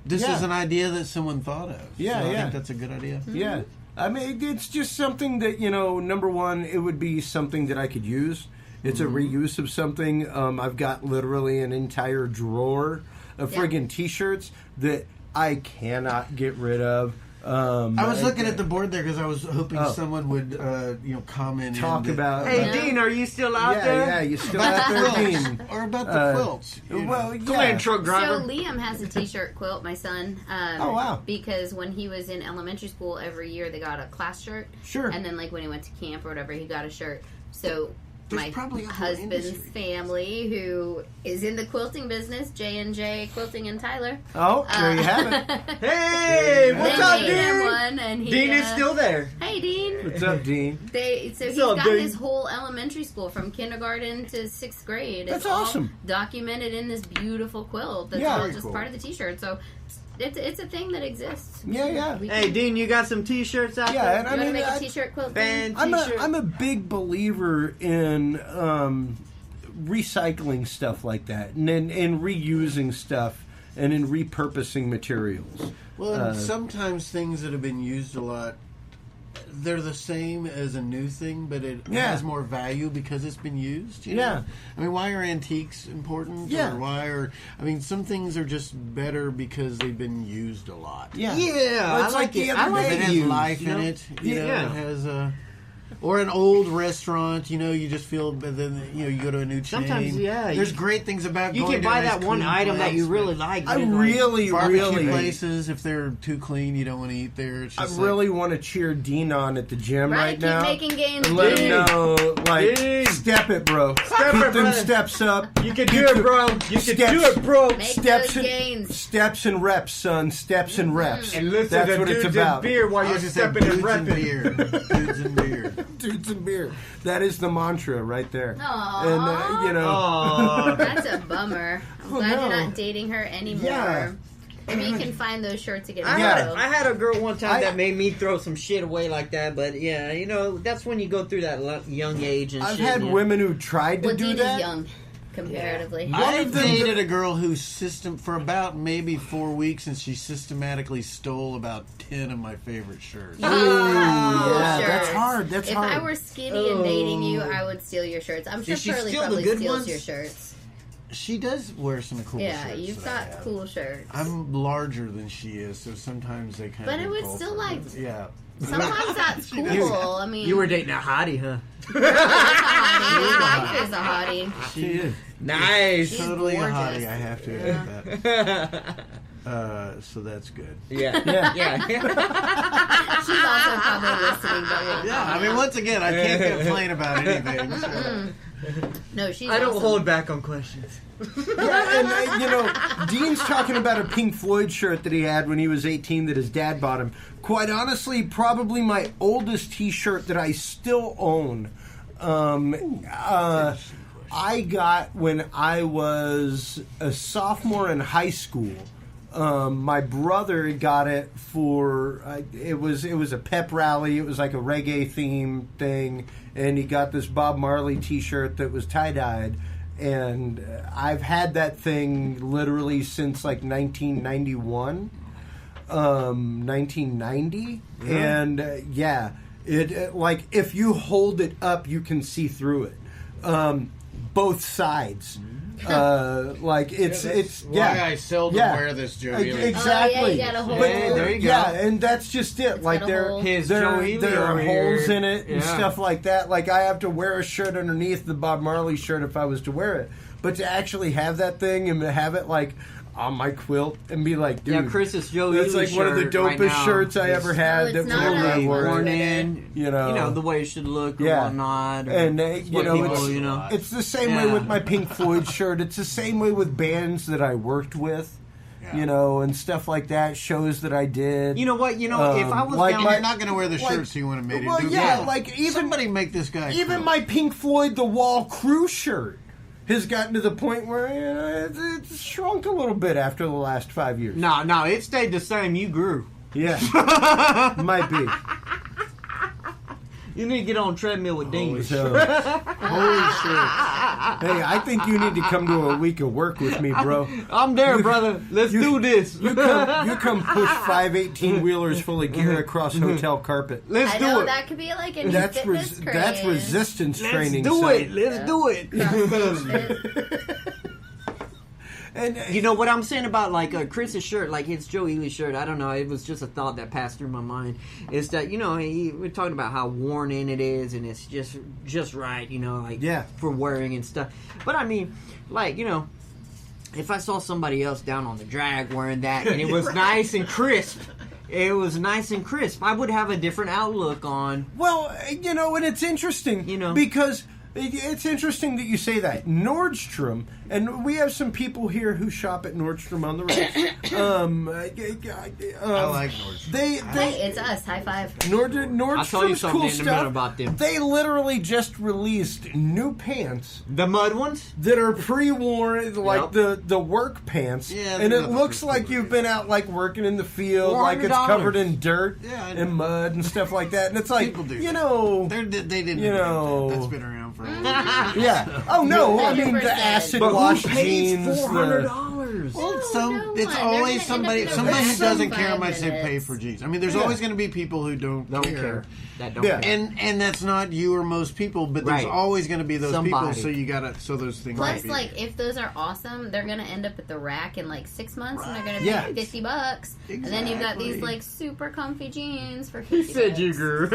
this is an idea that someone thought of. Yeah, so I yeah. think that's a good idea. Yeah. I mean, it's just something that, number one, it would be something that I could use. It's a reuse of something. I've got literally an entire drawer of friggin' T-shirts that I cannot get rid of. I was looking at the board there because I was hoping someone would, comment. Talk about... Hey, Dean, are you still out there? Yeah, you still out there, Dean? Or about the quilts. Well, yeah. Go ahead, truck driver. So Liam has a T-shirt quilt, my son. Oh, wow. Because when he was in elementary school, every year they got a class shirt. Sure. And then like when he went to camp or whatever, he got a shirt. So my husband's family, who is in the quilting business, J&J Quilting and Tyler. Oh, there you have it. Hey, what's up, Dean? One, and Dean is still there. Hey, Dean. What's up, Dean? He's got his whole elementary school from kindergarten to 6th grade. That's awesome. All documented in this beautiful quilt. That's all just part of the T-shirt. So it's a thing that exists. Yeah. Hey, Dean, you got some T-shirts out there? Yeah, and you want to make a T-shirt quilt? I'm a big believer in recycling stuff like that, and in reusing stuff, and in repurposing materials. Well, sometimes things that have been used a lot, they're the same as a new thing, but it has more value because it's been used. You know? I mean, why are antiques important? Yeah. Or some things are just better because they've been used a lot. Yeah. Well, it's like the other day it has life in it. You know, it has or an old restaurant, you just feel, but then, you go to a new chain. Sometimes, there's great things about you going can buy to that one item that you really like. Barbecue places, if they're too clean, you don't want to eat there. It's just really want to cheer Dean on at the gym right now. Keep making gains, and let him know, step it, bro. Keep them steps up. You can do it, bro. You can do it, bro. Make those gains. Steps and reps, son. Steps and reps. And listen That's to what it's about. Beer while you're stepping and repping. Dudes and beer. Dudes and beer. That is the mantra right there. Aww. And that's a bummer. I'm glad you're not dating her anymore. Yeah. Maybe you can find those shirts again. I had a girl one time that made me throw some shit away like that, but that's when you go through that young age and I've had women who tried to do Dean that. is young. Comparatively. I dated a girl who for about maybe 4 weeks, and she systematically stole about 10 of my favorite shirts. That's hard. That's hard. If I were skinny and dating you, I would steal your shirts. I'm sure Shirley probably steals your shirts. She does wear some cool shirts. Yeah, you've got cool shirts. I'm larger than she is, so sometimes they kind of. But it would still Yeah. Sometimes that's cool. I mean, you were dating a hottie, huh? My wife is a hottie. She is. Nice. She's totally gorgeous. A hottie. I have to admit that. So that's good. Yeah. She's also probably listening. I mean, once again, I can't complain about anything. So. No, she's. I don't hold back on questions. And Dean's talking about a Pink Floyd shirt that he had when he was 18 that his dad bought him. Quite honestly, probably my oldest T-shirt that I still own. I got when I was a sophomore in high school. My brother got it for it was a pep rally. It was like a reggae theme thing, and he got this Bob Marley T-shirt that was tie-dyed. And I've had that thing literally since like 1991, 1990, and it like if you hold it up, you can see through it, both sides. Like it's why I seldom wear this, Joe. Exactly. You gotta hold there you go. Yeah, and that's just it. Like there are holes in it and stuff like that. Like I have to wear a shirt underneath the Bob Marley shirt if I was to wear it. But to actually have that thing and to have it like on my quilt and be like, dude, Chris's Joe that's like one of the dopest shirts I ever had. That was worn in. You know the way it should look or whatnot. Or and it's the same way with my Pink Floyd shirt. It's the same way with bands that I worked with. And stuff like that, shows that I did. You know what? If I was down, you're not going to wear the shirt, so you want to make it. Like even somebody make this guy. Even my Pink Floyd The Wall Crew shirt has gotten to the point where it's shrunk a little bit after the last 5 years. No, it stayed the same. You grew. Yeah, might be. You need to get on treadmill with Dean. Holy shit. Hey, I think you need to come to a week of work with me, bro. I'm there, brother. Let's do this. You come push 5 18-wheelers full of gear across hotel carpet. Let's do it. That could be like a new fitness craze. That's resistance training. Let's do it. And you know what I'm saying about like Chris's shirt, like his Joe Ely shirt. I don't know. It was just a thought that passed through my mind. Is that we're talking about how worn in it is, and it's just right, for wearing and stuff. But I mean, like if I saw somebody else down on the drag wearing that, and it was nice and crisp. It was nice and crisp. I would have a different outlook on. Well, and it's interesting, because It's interesting that you say that. Nordstrom, and we have some people here who shop at Nordstrom on the road. I like Nordstrom. It's us. High five. Nordstrom's I'll tell you something cool in a stuff. minute about them. They literally just released new pants. The mud ones? That are pre-worn, like the work pants. Yeah, and it looks like you've been out like working in the field, like it's covered in dirt and mud and stuff like that. And it's like, People do you that. know... They didn't invent that's been around for Yeah. Oh, no. I mean, the acid wash jeans. $400? Well, it's always somebody who doesn't care how much they pay for jeans. I mean, there's always going to be people who don't care. That don't care. And that's not you or most people, but there's always going to be those people. So you gotta those things. Plus, like if those are awesome, they're gonna end up at the rack in like 6 months, and they're gonna pay $50. Exactly. And then you've got these like super comfy jeans for $50. He said you grew.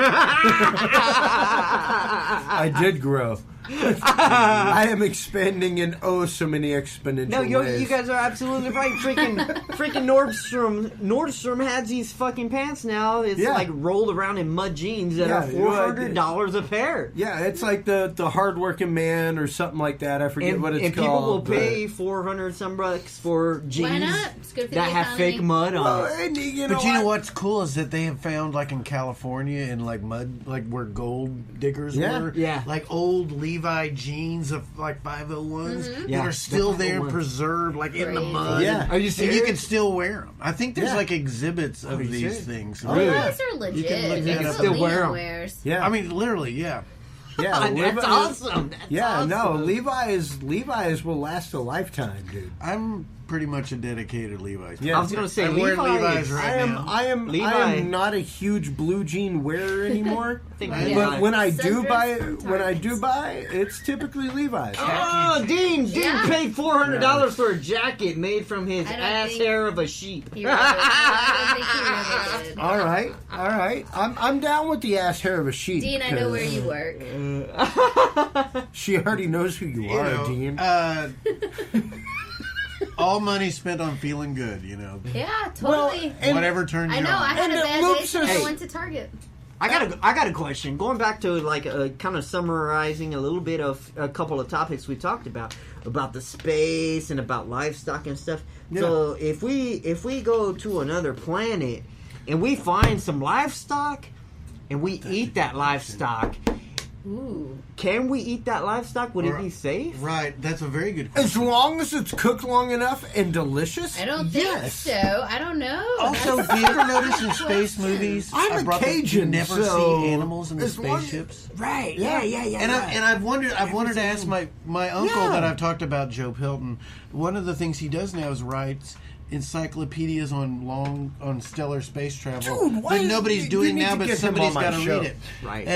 I did grow. I am expanding in so many exponential ways. You guys are absolutely right. Freaking Nordstrom has these fucking pants now. It's like rolled around in mud jeans that are $400 a pair. Yeah, it's like the hardworking man or something like that. I forget what it's called. And people will pay $400 some bucks for jeans Why not? It's good for that the have economy. fake mud on. And, you know what's cool is that they have found, like in California, in like mud, like where gold diggers were, like old Levi jeans of like 501s that are still there, preserved, like in the mud. Yeah, are you serious? And you can still wear them. I think there's like exhibits of these things. Oh, those are legit. You can look That's at what still wear Leon them. wears. Yeah, I mean, literally, yeah. That's awesome. No, Levi's will last a lifetime, dude. I'm pretty much a dedicated Levi's. Yeah. I was going to say I'm wearing Levi's right now. I am not a huge blue jean wearer anymore. But when I do buy, it's typically Levi's. Oh, Dean paid $400 for a jacket made from his ass hair of a sheep. I don't think he really did. All right. I'm down with the ass hair of a sheep. Dean, I know where you work. She already knows who you are, Dean. All money spent on feeling good, you know. Yeah, totally. Well, whatever turns you on. I know. I had a bad day, so I went to Target. I got a question. Going back to like kind of summarizing a little bit of a couple of topics we talked about the space and about livestock and stuff. Yeah. So if we go to another planet and we find some livestock and we eat that livestock. Ooh. Can we eat that livestock? Would it be safe? Right, that's a very good question. As long as it's cooked long enough and delicious. I don't think so. I don't know. Also, do you ever notice in space movies? I'm a Cajun. You never see animals in the spaceships. Right. Yeah. And I've wanted to ask my uncle that I've talked about, Joe Pilton. One of the things he does now is writes encyclopedias on stellar space travel. Dude, that nobody's doing now, but somebody's got to read it. Right.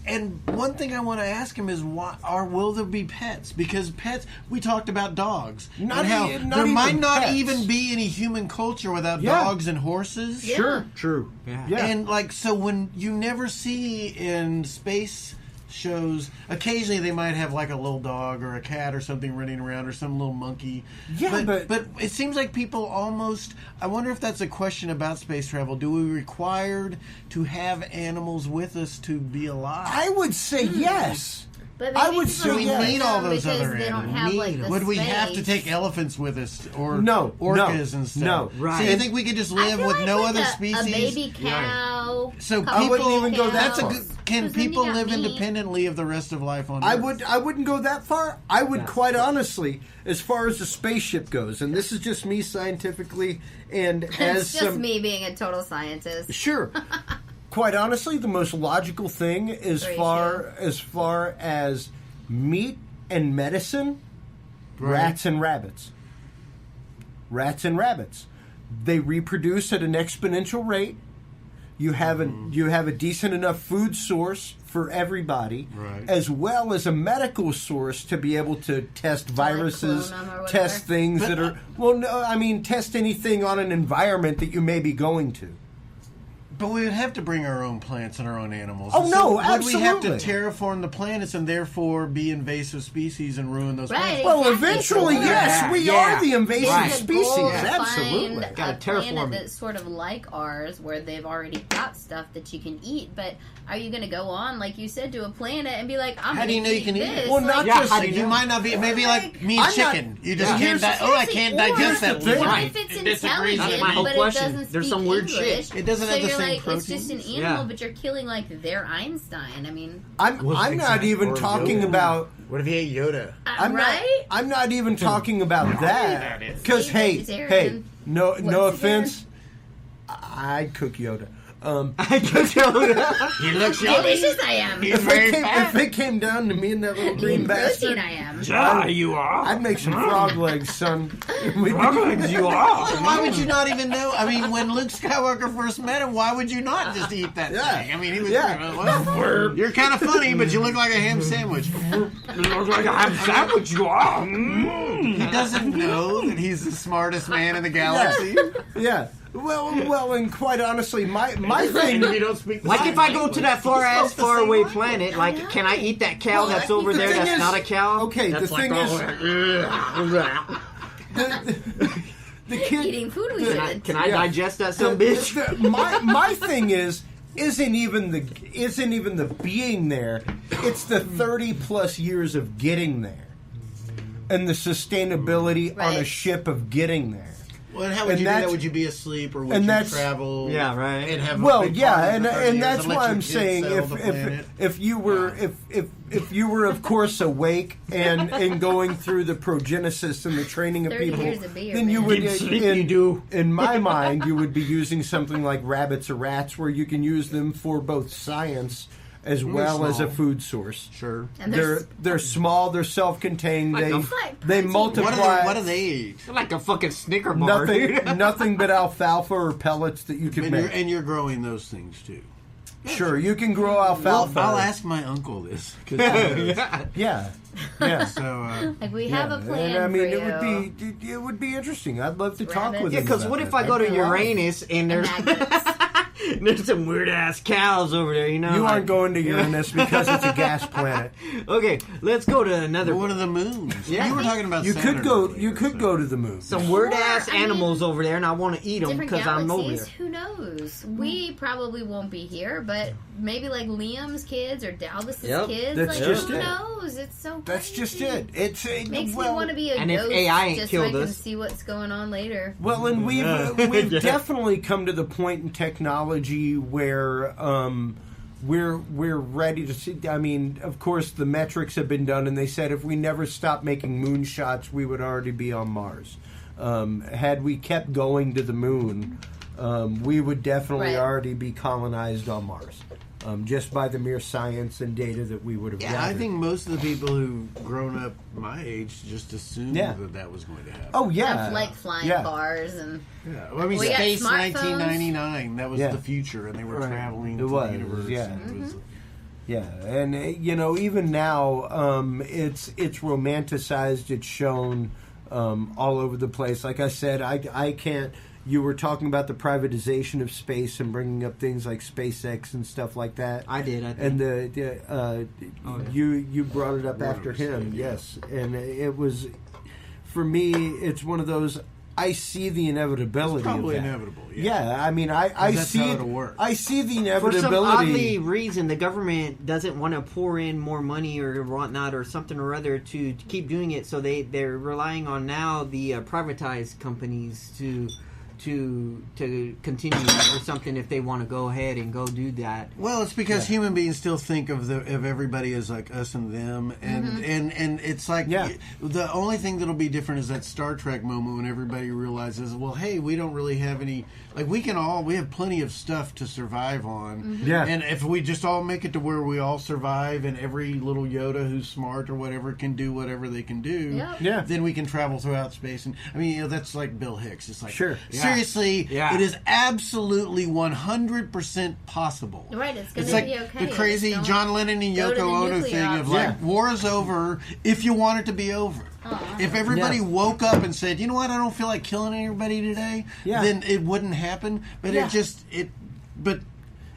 And one thing I want to ask him is, will there be pets? Because pets, we talked about dogs. There might not even be any human culture without dogs and horses. Yeah. Sure. True. Yeah. And so when you never see in space shows, occasionally they might have like a little dog or a cat or something running around or some little monkey. Yeah, but it seems like people almost, I wonder if that's a question about space travel. Do we required to have animals with us to be alive? I would say yes. But I would say we need all those other they don't animals. have, like, the Would we have to space. take elephants with us or orcas and stuff? No, right. So you think we could just live with no other species? A baby cow. So I wouldn't even go that far. far. Can people live independently of the rest of life on Earth? I wouldn't go that far. I would quite honestly, as far as the spaceship goes, and this is just me scientifically and as it's just me being a total scientist. Sure. Quite honestly, the most logical thing as far as meat and medicine, rats and rabbits. Rats and rabbits. They reproduce at an exponential rate. You have a decent enough food source for everybody, as well as a medical source to be able to test viruses, test things test anything on an environment that you may be going to. But we would have to bring our own plants and our own animals. Oh, no, absolutely. Would we have to terraform the planets and therefore be invasive species and ruin those planets? Well, eventually, yes, we are the invasive species. Absolutely. Got to terraform a planet that's sort of like ours, where they've already got stuff that you can eat. But are you going to go on, like you said, to a planet and be like, I'm how do you know you can eat it? Well, not just you might not be. Maybe like me and chicken. You just can't. I can't digest that. If it's intelligent, but it doesn't speak some weird English, shit. It doesn't have the same protein. It's just an animal, but you're killing like their Einstein. I mean, I'm not even talking about. What if he ate Yoda? I'm not even talking about that. Because hey, no offense, I'd cook Yoda. I cook Yoda. He looks delicious. I am. If it came down to me and that little green bastard, I am. Yeah, you are. I'd make some frog legs, son. Frog legs, you are. Why would you not even know? I mean, when Luke Skywalker first met him, why would you not just eat that thing? I mean, he was. Well, you're kind of funny, but you look like a ham sandwich. You look like a ham sandwich. You are. He doesn't know that he's the smartest man in the galaxy. Yeah. Well, and quite honestly, my thing. Like if I go to that far away planet, like can I eat that cow that's over there? That's not a cow. Okay, the thing is, the kid eating food we shouldn't. Can I digest that some bitch? My thing isn't even the being there. It's the 30+ years of getting there, and the sustainability on a ship of getting there. Well, and how would you do that? Would you be asleep or would you travel? Yeah, right. And have and that's why I'm saying if you were of course awake and going through the progenesis and the training of people, then you would in my mind you would be using something like rabbits or rats, where you can use them for both science as well as a food source. Sure. And they're small, they're self-contained, they multiply. What do they eat? They're like a fucking Snicker bar. Nothing but alfalfa or pellets that you can make. And you're growing those things too. Sure, you can grow alfalfa. Well, I'll ask my uncle this. Yeah. So, like we have a plan. And I mean, for it would be interesting. I'd love to talk with him. Yeah, because what if I go to Uranus and there's some weird ass cows over there? You aren't going to Uranus because it's a gas planet. Okay, let's go to another. One of the moons. Yeah. You were talking about. You could go. You could go to the moon. Some weird ass animals over there, and I want to eat them because I'm over there. Who knows? We probably won't be here, but maybe like Liam's kids or Dalvis's kids. That's just who knows? It's so. That's crazy. just it. Makes me want to be a ghost if AI ain't just killed so I us. can see what's going on later. Well, and we've definitely come to the point in technology where we're ready to see. I mean, of course, the metrics have been done, and they said if we never stopped making moonshots, we would already be on Mars. Had we kept going to the moon, we would definitely already be colonized on Mars. Just by the mere science and data that we would have gathered. I think most of the people who've grown up my age just assumed that was going to happen. Oh, yeah. Like flying cars and... Yeah. Well, I mean, Space 1999, that was the future, and they were traveling to the universe. Yeah. Yeah, and, even now, it's romanticized, it's shown all over the place. Like I said, I can't... You were talking about the privatization of space and bringing up things like SpaceX and stuff like that. I did. And you brought it up after him, yes. And it was, for me, it's one of those. I see the inevitability. It's probably of that. inevitable. Yeah, I mean, I see how it'll work. I see the inevitability. For some oddly reason, the government doesn't want to pour in more money or whatnot or something or other to keep doing it. So they're relying on now the privatized companies to continue or something if they want to go ahead and go do that. Well, it's because human beings still think of everybody as like us and them, and it's like the only thing that'll be different is that Star Trek moment when everybody realizes, well, hey, we don't really have any. Like we have plenty of stuff to survive on. Yeah. And if we just all make it to where we all survive and every little Yoda who's smart or whatever can do whatever they can do, then we can travel throughout space. And I mean, that's like Bill Hicks. It's like, seriously, it is absolutely 100% possible. Right, it's going to be okay. The crazy John Lennon and Yoko Ono thing of like, war is over if you want it to be over. If everybody woke up and said, you know what, I don't feel like killing anybody today, then it wouldn't happen. But but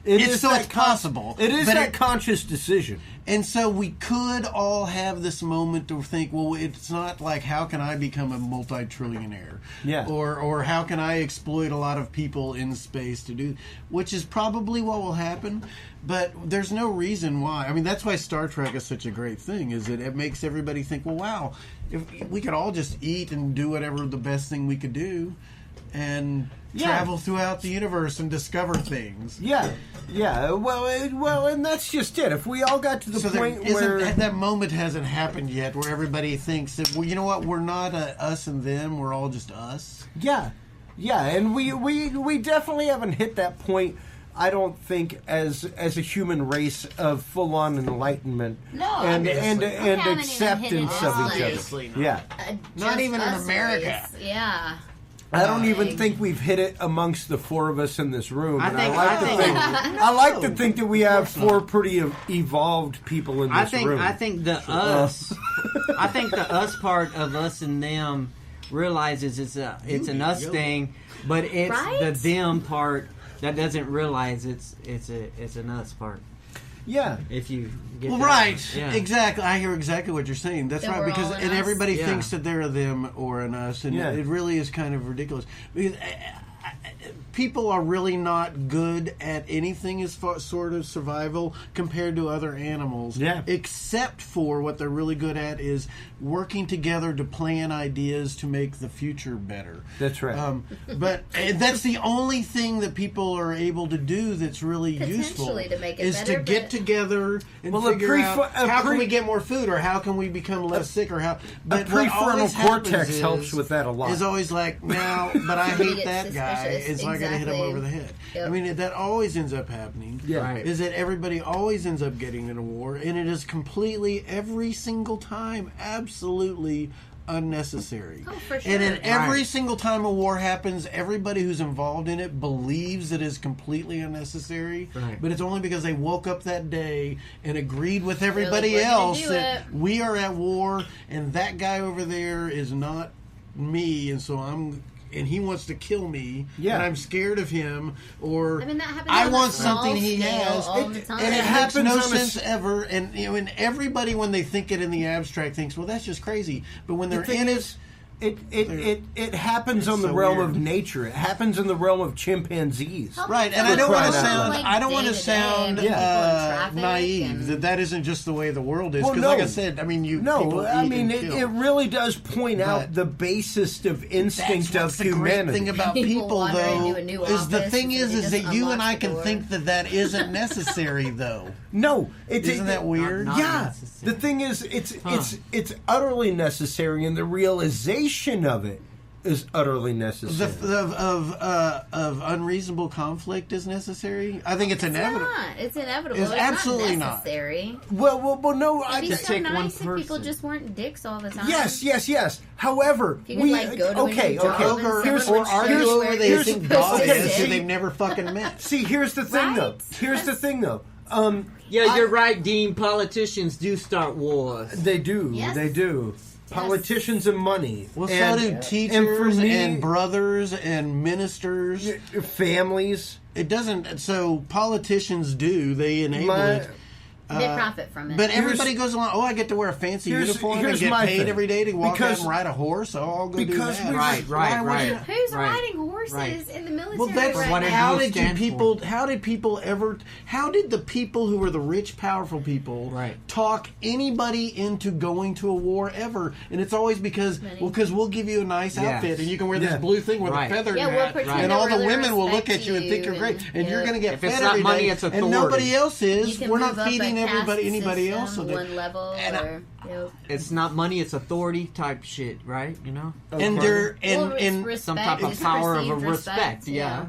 it's possible. It is that conscious decision. And so we could all have this moment to think, well, it's not like, how can I become a multi-trillionaire? Yeah. Or how can I exploit a lot of people in space to do, which is probably what will happen. But there's no reason why. I mean, that's why Star Trek is such a great thing, is that it makes everybody think, well, wow, if we could all just eat and do whatever the best thing we could do and travel throughout the universe and discover things. Yeah. Well, and that's just it. If we all got to the point where that moment hasn't happened yet, where everybody thinks that, well, you know what, we're not us and them, we're all just us. Yeah, and we definitely haven't hit that point. I don't think as a human race of full on enlightenment and acceptance of each other. Yeah, not even in America. Race. Yeah. I don't even think we've hit it amongst the four of us in this room. I like to think that we have four pretty evolved people in this room. I think the us. I think the us part of us and them realizes it's an us thing, but it's the them part that doesn't realize it's an us part. Yeah, if you get exactly. I hear exactly what you're saying. That's right, because everybody thinks that they're a them or an us, and it really is kind of ridiculous. Because people are really not good at anything as far sort of survival compared to other animals. Yeah. Except for what they're really good at is working together to plan ideas to make the future better. That's right. But that's the only thing that people are able to do that's really useful. To make it is better, to get together and figure out how can we get more food, or how can we become less sick, or how. But the prefrontal cortex helps with that a lot. Is always like, no, but I hate that guy. It's so I got to hit him over the head. Yep. I mean, that always ends up happening. Yeah. Right. Is that everybody always ends up getting in a war, and it is completely, every single time, absolutely unnecessary. Oh, for sure. And then every single time a war happens, everybody who's involved in it believes it is completely unnecessary. Right. But it's only because they woke up that day and agreed with everybody else that we are at war, and that guy over there is not me, and so and he wants to kill me, and I'm scared of him, or I want something he has, and it makes no sense ever. And and everybody, when they think it in the abstract, thinks, well, that's just crazy. But when they're in it. It happens on the realm of nature. It happens in the realm of chimpanzees. Right, and I don't want to sound naive that isn't just the way the world is. Because, like I said, I mean, it really does point out the basest of instinct of humanity. The great thing about people, though, is the thing is that you and I can think that isn't necessary, though. No, isn't that weird? The thing is, it's utterly necessary, and the realization of it is utterly necessary. Of unreasonable conflict is necessary. I think it's inevitable. It's inevitable. It's absolutely not necessary. Well, no. It'd be so nice if people just weren't dicks all the time. Yes. However, Here's they've never fucking met. See, here's the thing, though. You're right, Dean. Politicians do start wars. They do. Yes. They do. Politicians and money. Well, so do teachers and brothers and ministers. Families. It doesn't. So politicians do. They enable it. They profit from it. But everybody goes along, I get to wear a fancy uniform and get paid every day to walk out and ride a horse, so I'll go do that. Right. Who's riding horses in the military? Well, that's how did the people who were the rich, powerful people talk anybody into going to a war ever? And it's always because we'll give you a nice outfit and you can wear this blue thing with a feather hat, and all the women will look at you and think you're great, and you're going to get fed every day, and nobody else is. We're not feeding anybody else. One level, it's not money; it's authority type shit, right? You know, and they're and some type of power of respect. Yeah.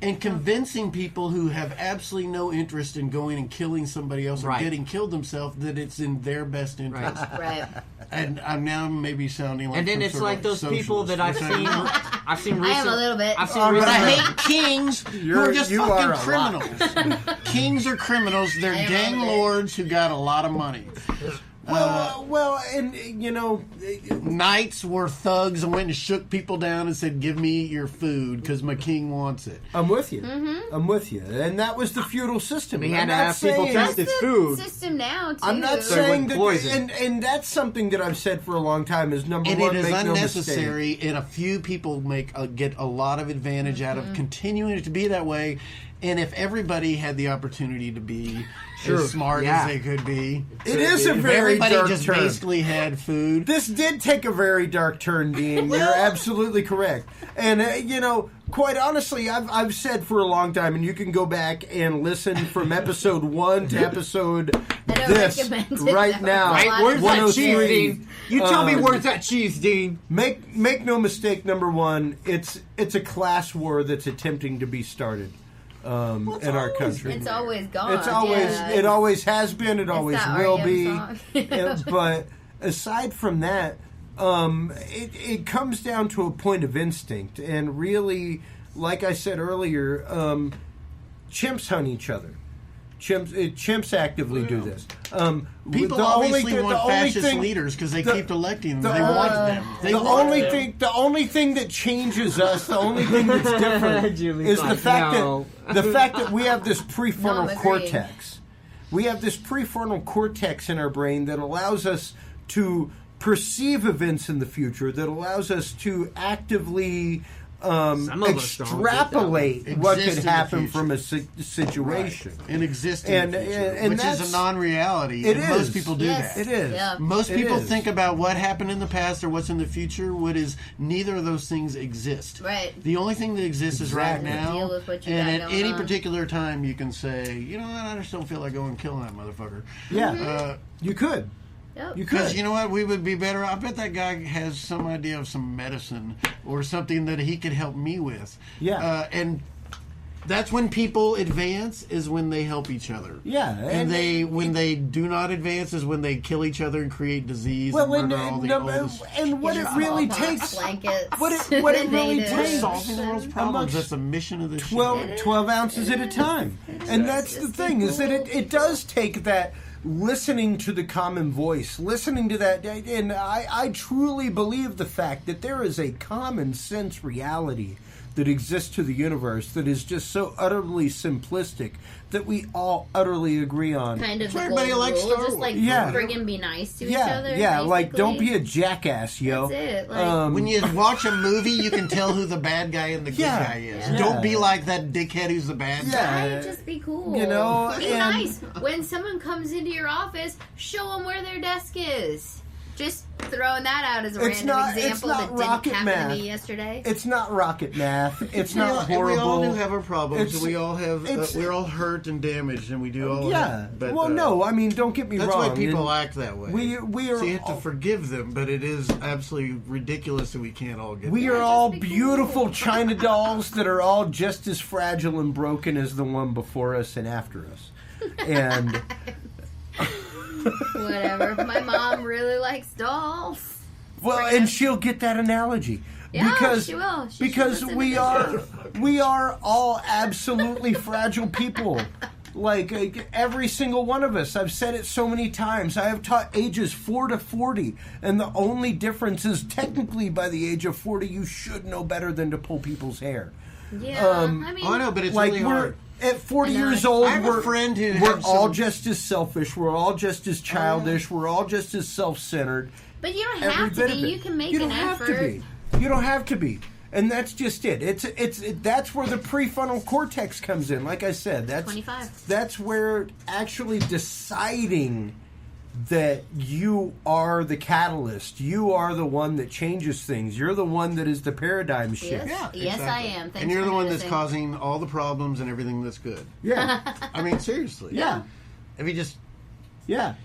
And convincing people who have absolutely no interest in going and killing somebody else or getting killed themselves that it's in their best interest. Right. And I'm now maybe sounding like. And then it's like those people that I've seen recently. I am a little bit. But I hate kings who are just fucking criminals. Kings are criminals. They're gang lords who got a lot of money. Well, and knights were thugs and went and shook people down and said, "Give me your food because my king wants it." I'm with you. Mm-hmm. I'm with you. And that was the feudal system. We had to have people test its food. System now too. I'm not saying that, and that's something that I've said for a long time. Is number one, it is make unnecessary, no mistake. and a few people get a lot of advantage out of continuing it to be that way. And if everybody had the opportunity to be as smart as they could be, it is a very everybody dark just turn. basically had food. This did take a very dark turn, Dean. You're absolutely correct. And quite honestly, I've said for a long time, and you can go back and listen from episode 1 to episode this right now. Right, where's that cheese, Dean? You tell me where's that cheese, Dean? Make no mistake. Number one, it's a class war that's attempting to be started. In our country, it's always gone. It always has been. It always will be. But aside from that, it comes down to a point of instinct, and really, like I said earlier, chimps hunt each other. Chimps actively do this. People obviously want fascist leaders because they keep electing them. They want them. The only thing that changes us, the only thing that's different, is the fact that we have this prefrontal cortex. We have this prefrontal cortex in our brain that allows us to perceive events in the future, that allows us to actively extrapolate what could happen from a situation. And exist in the future, which is a non-reality. Most people do that. It is. Yeah. Most people think about what happened in the past or what's in the future. What is neither of those things exist. Right. The only thing that exists is right now. Deal with what you and got at any on. particular time, you can say, you know what, I just don't feel like going and killing that motherfucker. Yeah. You could. Because you know what, we would be better. I bet that guy has some idea of some medicine or something that he could help me with. Yeah, and that's when people advance is when they help each other. Yeah, and when they do not advance is when they kill each other and create disease. And murder all the oldest. And what it really takes, what it really takes, solving the world's problems. That's the mission of this show. 12 ounces at a time, and that's the thing is that it does take that. Listening to the common voice, listening to that, and I truly believe the fact that there is a common sense reality that exists to the universe that is just so utterly simplistic that we all utterly agree on. Kind of everybody likes Star Wars. Just friggin' be nice to each other. Yeah, like don't be a jackass, yo. That's it. When you watch a movie, you can tell who the bad guy and the good guy is. Yeah. Don't be like that dickhead who's the bad guy. Just be cool. Be nice. When someone comes into your office, show them where their desk is. Just throwing that out as a random example that didn't happen to me yesterday. It's not rocket math. It's not horrible. We all do have our problems. We all have. We're all hurt and damaged, and we do all. But no, I mean, don't get me wrong. That's why people act that way. We are. So you have to forgive them, but it is absolutely ridiculous that we can't all get. We are all beautiful China dolls that are all just as fragile and broken as the one before us and after us, and. Whatever. My mom really likes dolls. Well, and she'll get that analogy. Yeah, because, she will. Because we are all absolutely fragile people. Like every single one of us. I've said it so many times. I have taught ages 4 to 40, and the only difference is technically by the age of 40, you should know better than to pull people's hair. Yeah, I mean, I know, but it's really hard. At 40 years old, we're all just as selfish. We're all just as childish. We're all just as self-centered. But you don't have to be. You can make an effort. You don't have to be. And that's just it. That's where the prefrontal cortex comes in. Like I said, that's 25. That's where actually deciding that you are the catalyst. You are the one that changes things. You're the one that is the paradigm shift. Yes, yes I am. Thanks and you're for the one noticing. that's causing all the problems and everything that's good. Yeah. I mean, seriously. Yeah. If you just... Yeah.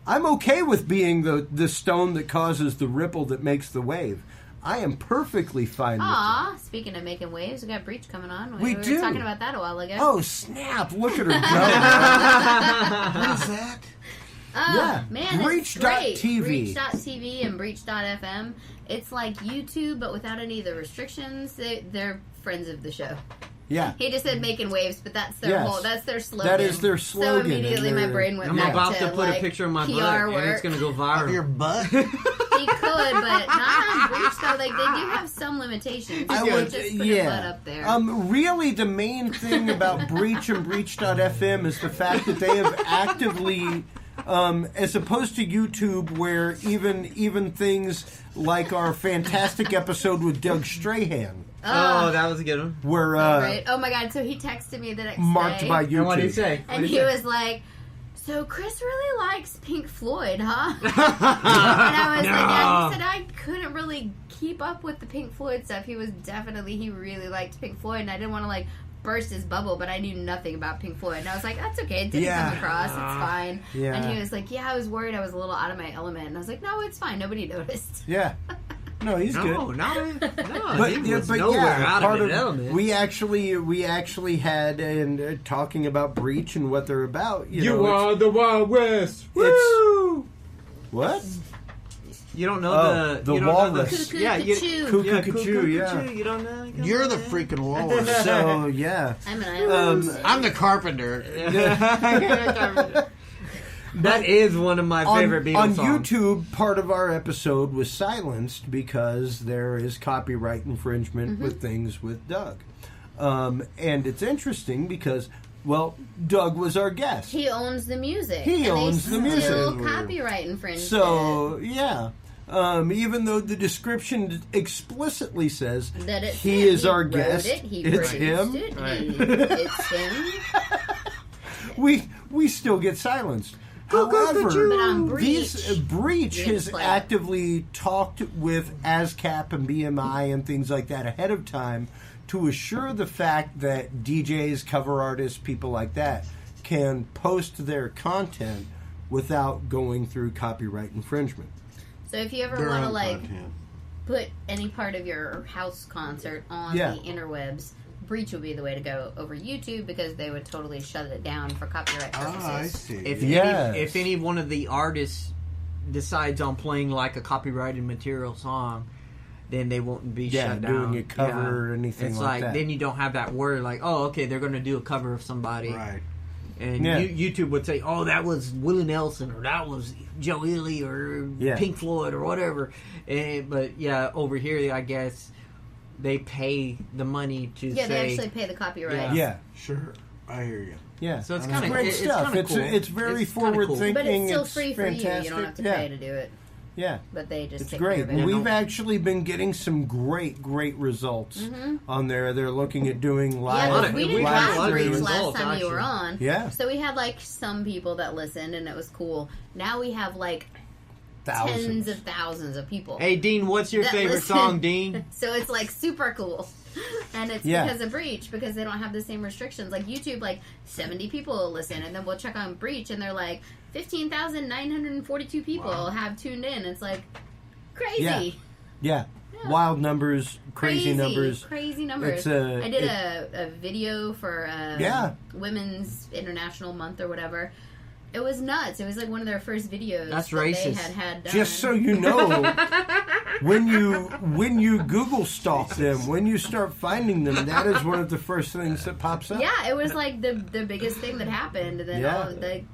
I'm okay with being the stone that causes the ripple that makes the wave. I am perfectly fine with that. Speaking of making waves, we got Breach coming on. We were do. talking about that a while ago. Oh, snap. Look at her go. What is that? Man, Breach. it's great. TV. Breach.tv and Breach.fm. It's like YouTube, but without any of the restrictions. They're friends of the show. Yeah. He just said making waves, but that's their that's their slogan. That is their slogan. So immediately my brain went I'm back about to put like, a picture of my PR butt, work. and it's going to go viral. Of your butt? He could, but not on Breach, though. Like, they do have some limitations. I You would, just put your butt up there. Really, the main thing about Breach and Breach.fm is the fact that they have actively, as opposed to YouTube, where even things like our fantastic episode with Doug Strahan. Oh, that was a good one. Where, right. Oh my god, so he texted me the next marked day. by YouTube. And what did he say? And he was like, so Chris really likes Pink Floyd, huh? And I was like, yeah. He said I couldn't really keep up with the Pink Floyd stuff. He really liked Pink Floyd, and I didn't want to like burst his bubble, but I knew nothing about Pink Floyd. And I was like, that's okay, it didn't come across, it's fine. Yeah. And he was like, yeah, I was worried I was a little out of my element. And I was like, no, it's fine, nobody noticed. Yeah. No, he's good. But he was nowhere out of his element. We actually had, and talking about Breach and what they're about. You are the Wild West. Woo! What? You don't know the walrus. Yeah, Cuckoo-cuckoo, yeah. You don't know? You're the freaking walrus. So, yeah. I'm an island. I'm the carpenter. That is one of my favorite Beatles songs. On YouTube, part of our episode was silenced because there is copyright infringement with things with Doug. And it's interesting because, well, Doug was our guest. He owns the music. He owns the music. Still copyright infringement. So, yeah. Even though the description explicitly says that he is our guest, it's him. It's him. We still get silenced. However, but on Breach has actively talked with ASCAP and BMI and things like that ahead of time to assure the fact that DJs, cover artists, people like that can post their content without going through copyright infringement. So if you ever want to put any part of your house concert on the interwebs, Breach would be the way to go over YouTube because they would totally shut it down for copyright purposes. I see. If any one of the artists decides on playing like a copyrighted material song, then they won't be shut down. Doing a cover or anything it's like that. Then you don't have that word like, oh, okay, they're going to do a cover of somebody. Right. And YouTube would say, oh, that was Willie Nelson or that was Joe Ely or Pink Floyd or whatever. But over here, I guess they pay the money to say... Yeah, they actually pay the copyright. Yeah. Sure. I hear you. Yeah. So it's kind of great stuff. It's very forward-thinking. But it's still it's free fantastic. for you. You don't have to pay to do it. Yeah. But they just take great. care of it. We've actually been getting some great results on there. They're looking at doing live. Yeah, we did live Breach last time you were actually. on. Yeah. So we had like some people that listened and it was cool. Now we have like tens of thousands of people. Hey, Dean, what's your favorite song, Dean? So it's like super cool. And it's because of Breach, because they don't have the same restrictions. Like YouTube, like 70 people will listen, and then we'll check on Breach, and they're like 15,942 people have tuned in. It's like crazy. Yeah. Wild numbers, crazy numbers. Crazy numbers. I did a video for Women's International Month or whatever. It was nuts. It was like one of their first videos that they had done. Just so you know, when you Google stalk them, when you start finding them, that is one of the first things that pops up. Yeah, it was like the biggest thing that happened. And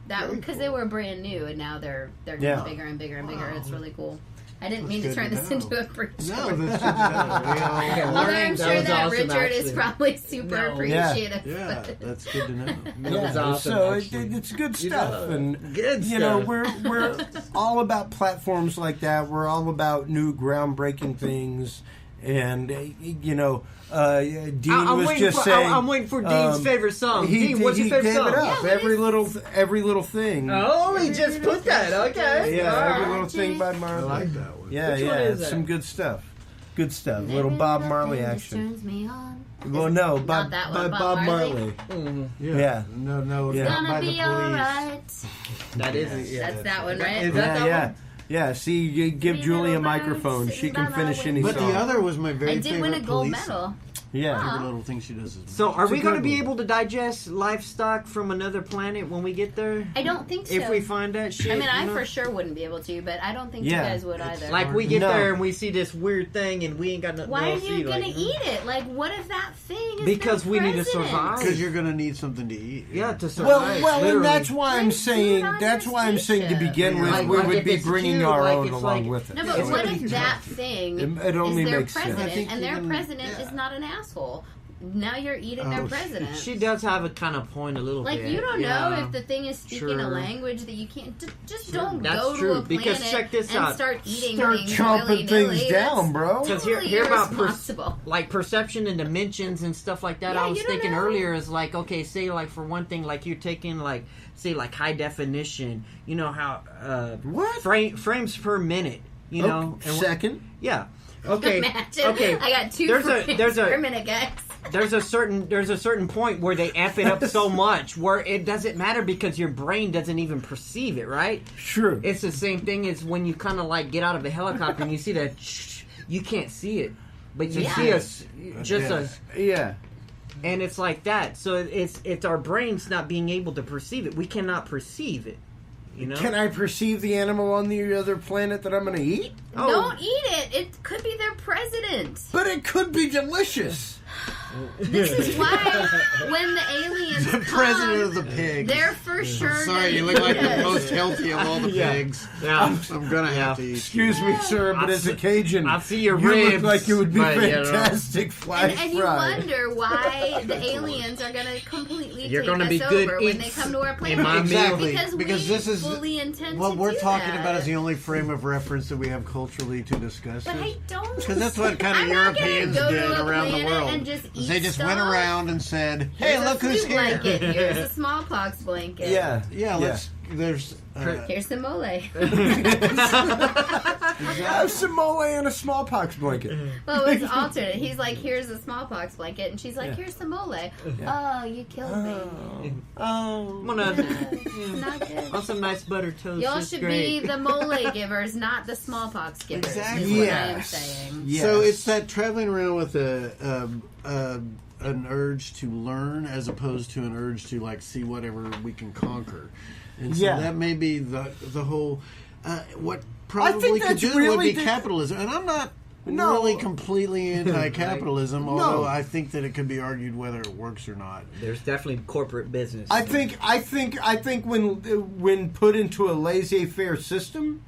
then because they were brand new, and now they're getting bigger and bigger and bigger. Wow. It's really cool. I didn't mean to turn this into a Breach. No, that's good to know. Although I'm sure that Richard is probably super appreciative. Yeah, that's good to know. That was awesome, so it's good stuff, and we're all about platforms like that. We're all about new groundbreaking things, and Dean was just saying. I'm waiting for Dean's favorite song. Dean, what's your favorite song? It up. Every little thing. Oh, he just put that. Okay. Yeah, Every Little Thing by Marley. I like that one. Yeah, is some good stuff. Good stuff. A little Bob Marley action. Turns me on. Well, no, by Bob Marley. Mm-hmm. Yeah. No, it's not gonna by be the police. alright. That is. That's that one, right? Is that one? Yeah, see, you give Julie a microphone. She can finish any song. But the other was my very favorite I did win a gold police medal. Yeah. Every little thing she does is So are we going to be able to digest livestock from another planet when we get there? I don't think so. If we find that shit. I mean, I for sure wouldn't be able to, but I don't think you guys would either. Like, we get there and we see this weird thing and we ain't got nothing Why else are you going to eat it? Like, what if that thing is because we need to president? survive. Because you're going to need something to eat. Yeah, to survive. Well, literally. and that's why I'm saying. That's why I'm saying to begin with, we would be bringing our own along with it. No, but what if that thing it only is their makes sense. president, and their president is not an asshole? Now you're eating their president. She does have a kind of point a little bit. Like, you don't know if the thing is speaking a language that you can't... Just don't go to a planet check this and out. start eating Start things chomping things down, bro. Because totally hear about irresponsible. perception and dimensions and stuff like that. Yeah, I was you don't thinking know. earlier is like, okay, say like for one thing, like you're taking like, say like high definition, you know how... frames per minute, you know? And second? Yeah. Okay. Imagine. Okay. I got 2 frames per minute, guys. There's a certain point where they amp it up so much where it doesn't matter because your brain doesn't even perceive it, right? Sure. It's the same thing as when you kind of like get out of a helicopter and you see that you can't see it, but you see and it's like that. So it's our brains not being able to perceive it. We cannot perceive it. You know? Can I perceive the animal on the other planet that I'm going to eat? Oh. Don't eat it. It could be their president. But it could be delicious. This is why when the aliens the president of the pigs, they're for sure. Sorry, you look like the most healthy of all the pigs. Yeah. I'm gonna have to eat. Excuse me, sir, but as a Cajun, I see your you ribs. Look like you would be but, fantastic flash and you fried. wonder why the aliens are going to completely You're take gonna us be over good when they eats come to our planet. in my Exactly. Because this is fully intend what to we're do talking that. about is the only frame of reference that we have culturally to discuss. But I don't. Because that's what kind of I'm not gonna Europeans go to did a around the planet world. and just eat They just stuff. went around and said, "Hey, Here's look a who's flu here!" blanket. Here's a smallpox blanket. Yeah. There's. Here's some mole. Have some mole and a smallpox blanket. Well, it was alternate. He's like, here's a smallpox blanket, and she's like, here's some mole. Oh, you killed me. I'm gonna Not good. want some nice butter toast. Y'all It's should great. be the mole givers, not the smallpox givers. Exactly. Is what I am saying. Yes. So it's that traveling around with an urge to learn as opposed to an urge to like see whatever we can conquer, and so that may be the whole what probably could do would be capitalism. And I'm not really completely anti-capitalism, although I think that it could be argued whether it works or not. There's definitely corporate business. I think when put into a laissez-faire system,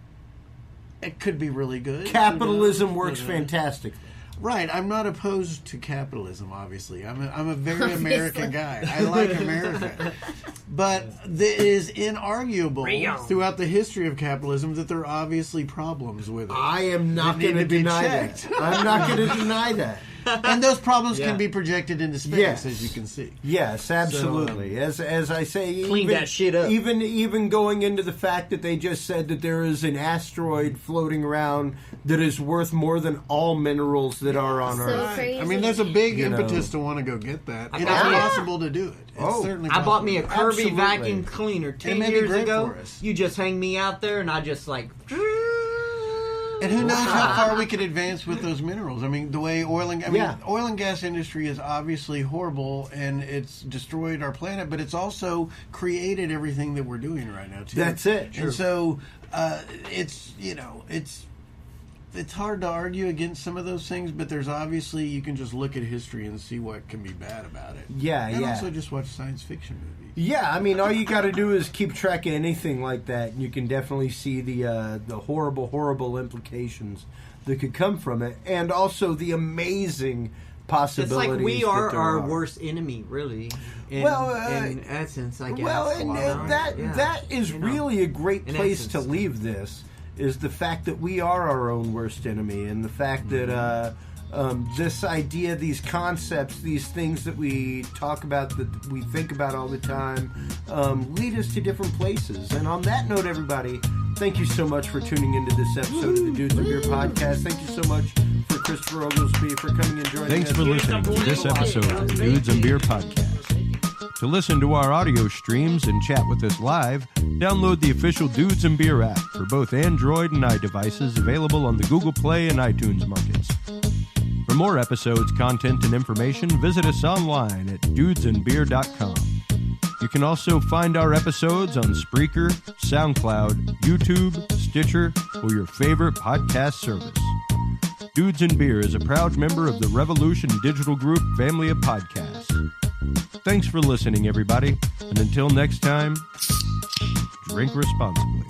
It could be really good. capitalism works fantastic. Right, I'm not opposed to capitalism. Obviously, I'm a very American guy. I like America, but it is inarguable throughout the history of capitalism that there are obviously problems with it. I am not going to deny that. I'm not going to deny that. And those problems can be projected into space, as you can see. Yes, absolutely. So, as I say, clean that shit up. Even going into the fact that they just said that there is an asteroid floating around that is worth more than all minerals that are on Earth. Crazy. I mean, there's a big impetus to want to go get that. It's possible to do it. It's certainly I bought me a possible. Kirby vacuum cleaner 10 years ago. You just hang me out there, and I just like. And who knows how far we could advance with those minerals? I mean, the way oil and gas industry is obviously horrible, and it's destroyed our planet, but it's also created everything that we're doing right now too. That's it. And so it's hard to argue against some of those things, but there's obviously you can just look at history and see what can be bad about it. And also just watch science fiction movies. Yeah, I mean, all you got to do is keep track of anything like that, and you can definitely see the horrible, horrible implications that could come from it, and also the amazing possibilities. It's like we are our worst enemy, really. In essence, I guess. Well, and that is really a great place to leave this. Is the fact that we are our own worst enemy, and the fact that this idea, these concepts, these things that we talk about, that we think about all the time, lead us to different places. And on that note, everybody, thank you so much for tuning into this episode of the Dudes and Beer Podcast. Thank you so much for Christopher Oglesby for coming and joining us. Thanks for listening to this episode of the Dudes and Beer Podcast. To listen to our audio streams and chat with us live, download the official Dudes and Beer app for both Android and iDevices, available on the Google Play and iTunes markets. For more episodes, content, and information, visit us online at dudesandbeer.com. You can also find our episodes on Spreaker, SoundCloud, YouTube, Stitcher, or your favorite podcast service. Dudes and Beer is a proud member of the Revolution Digital Group family of podcasts. Thanks for listening, everybody, and until next time, drink responsibly.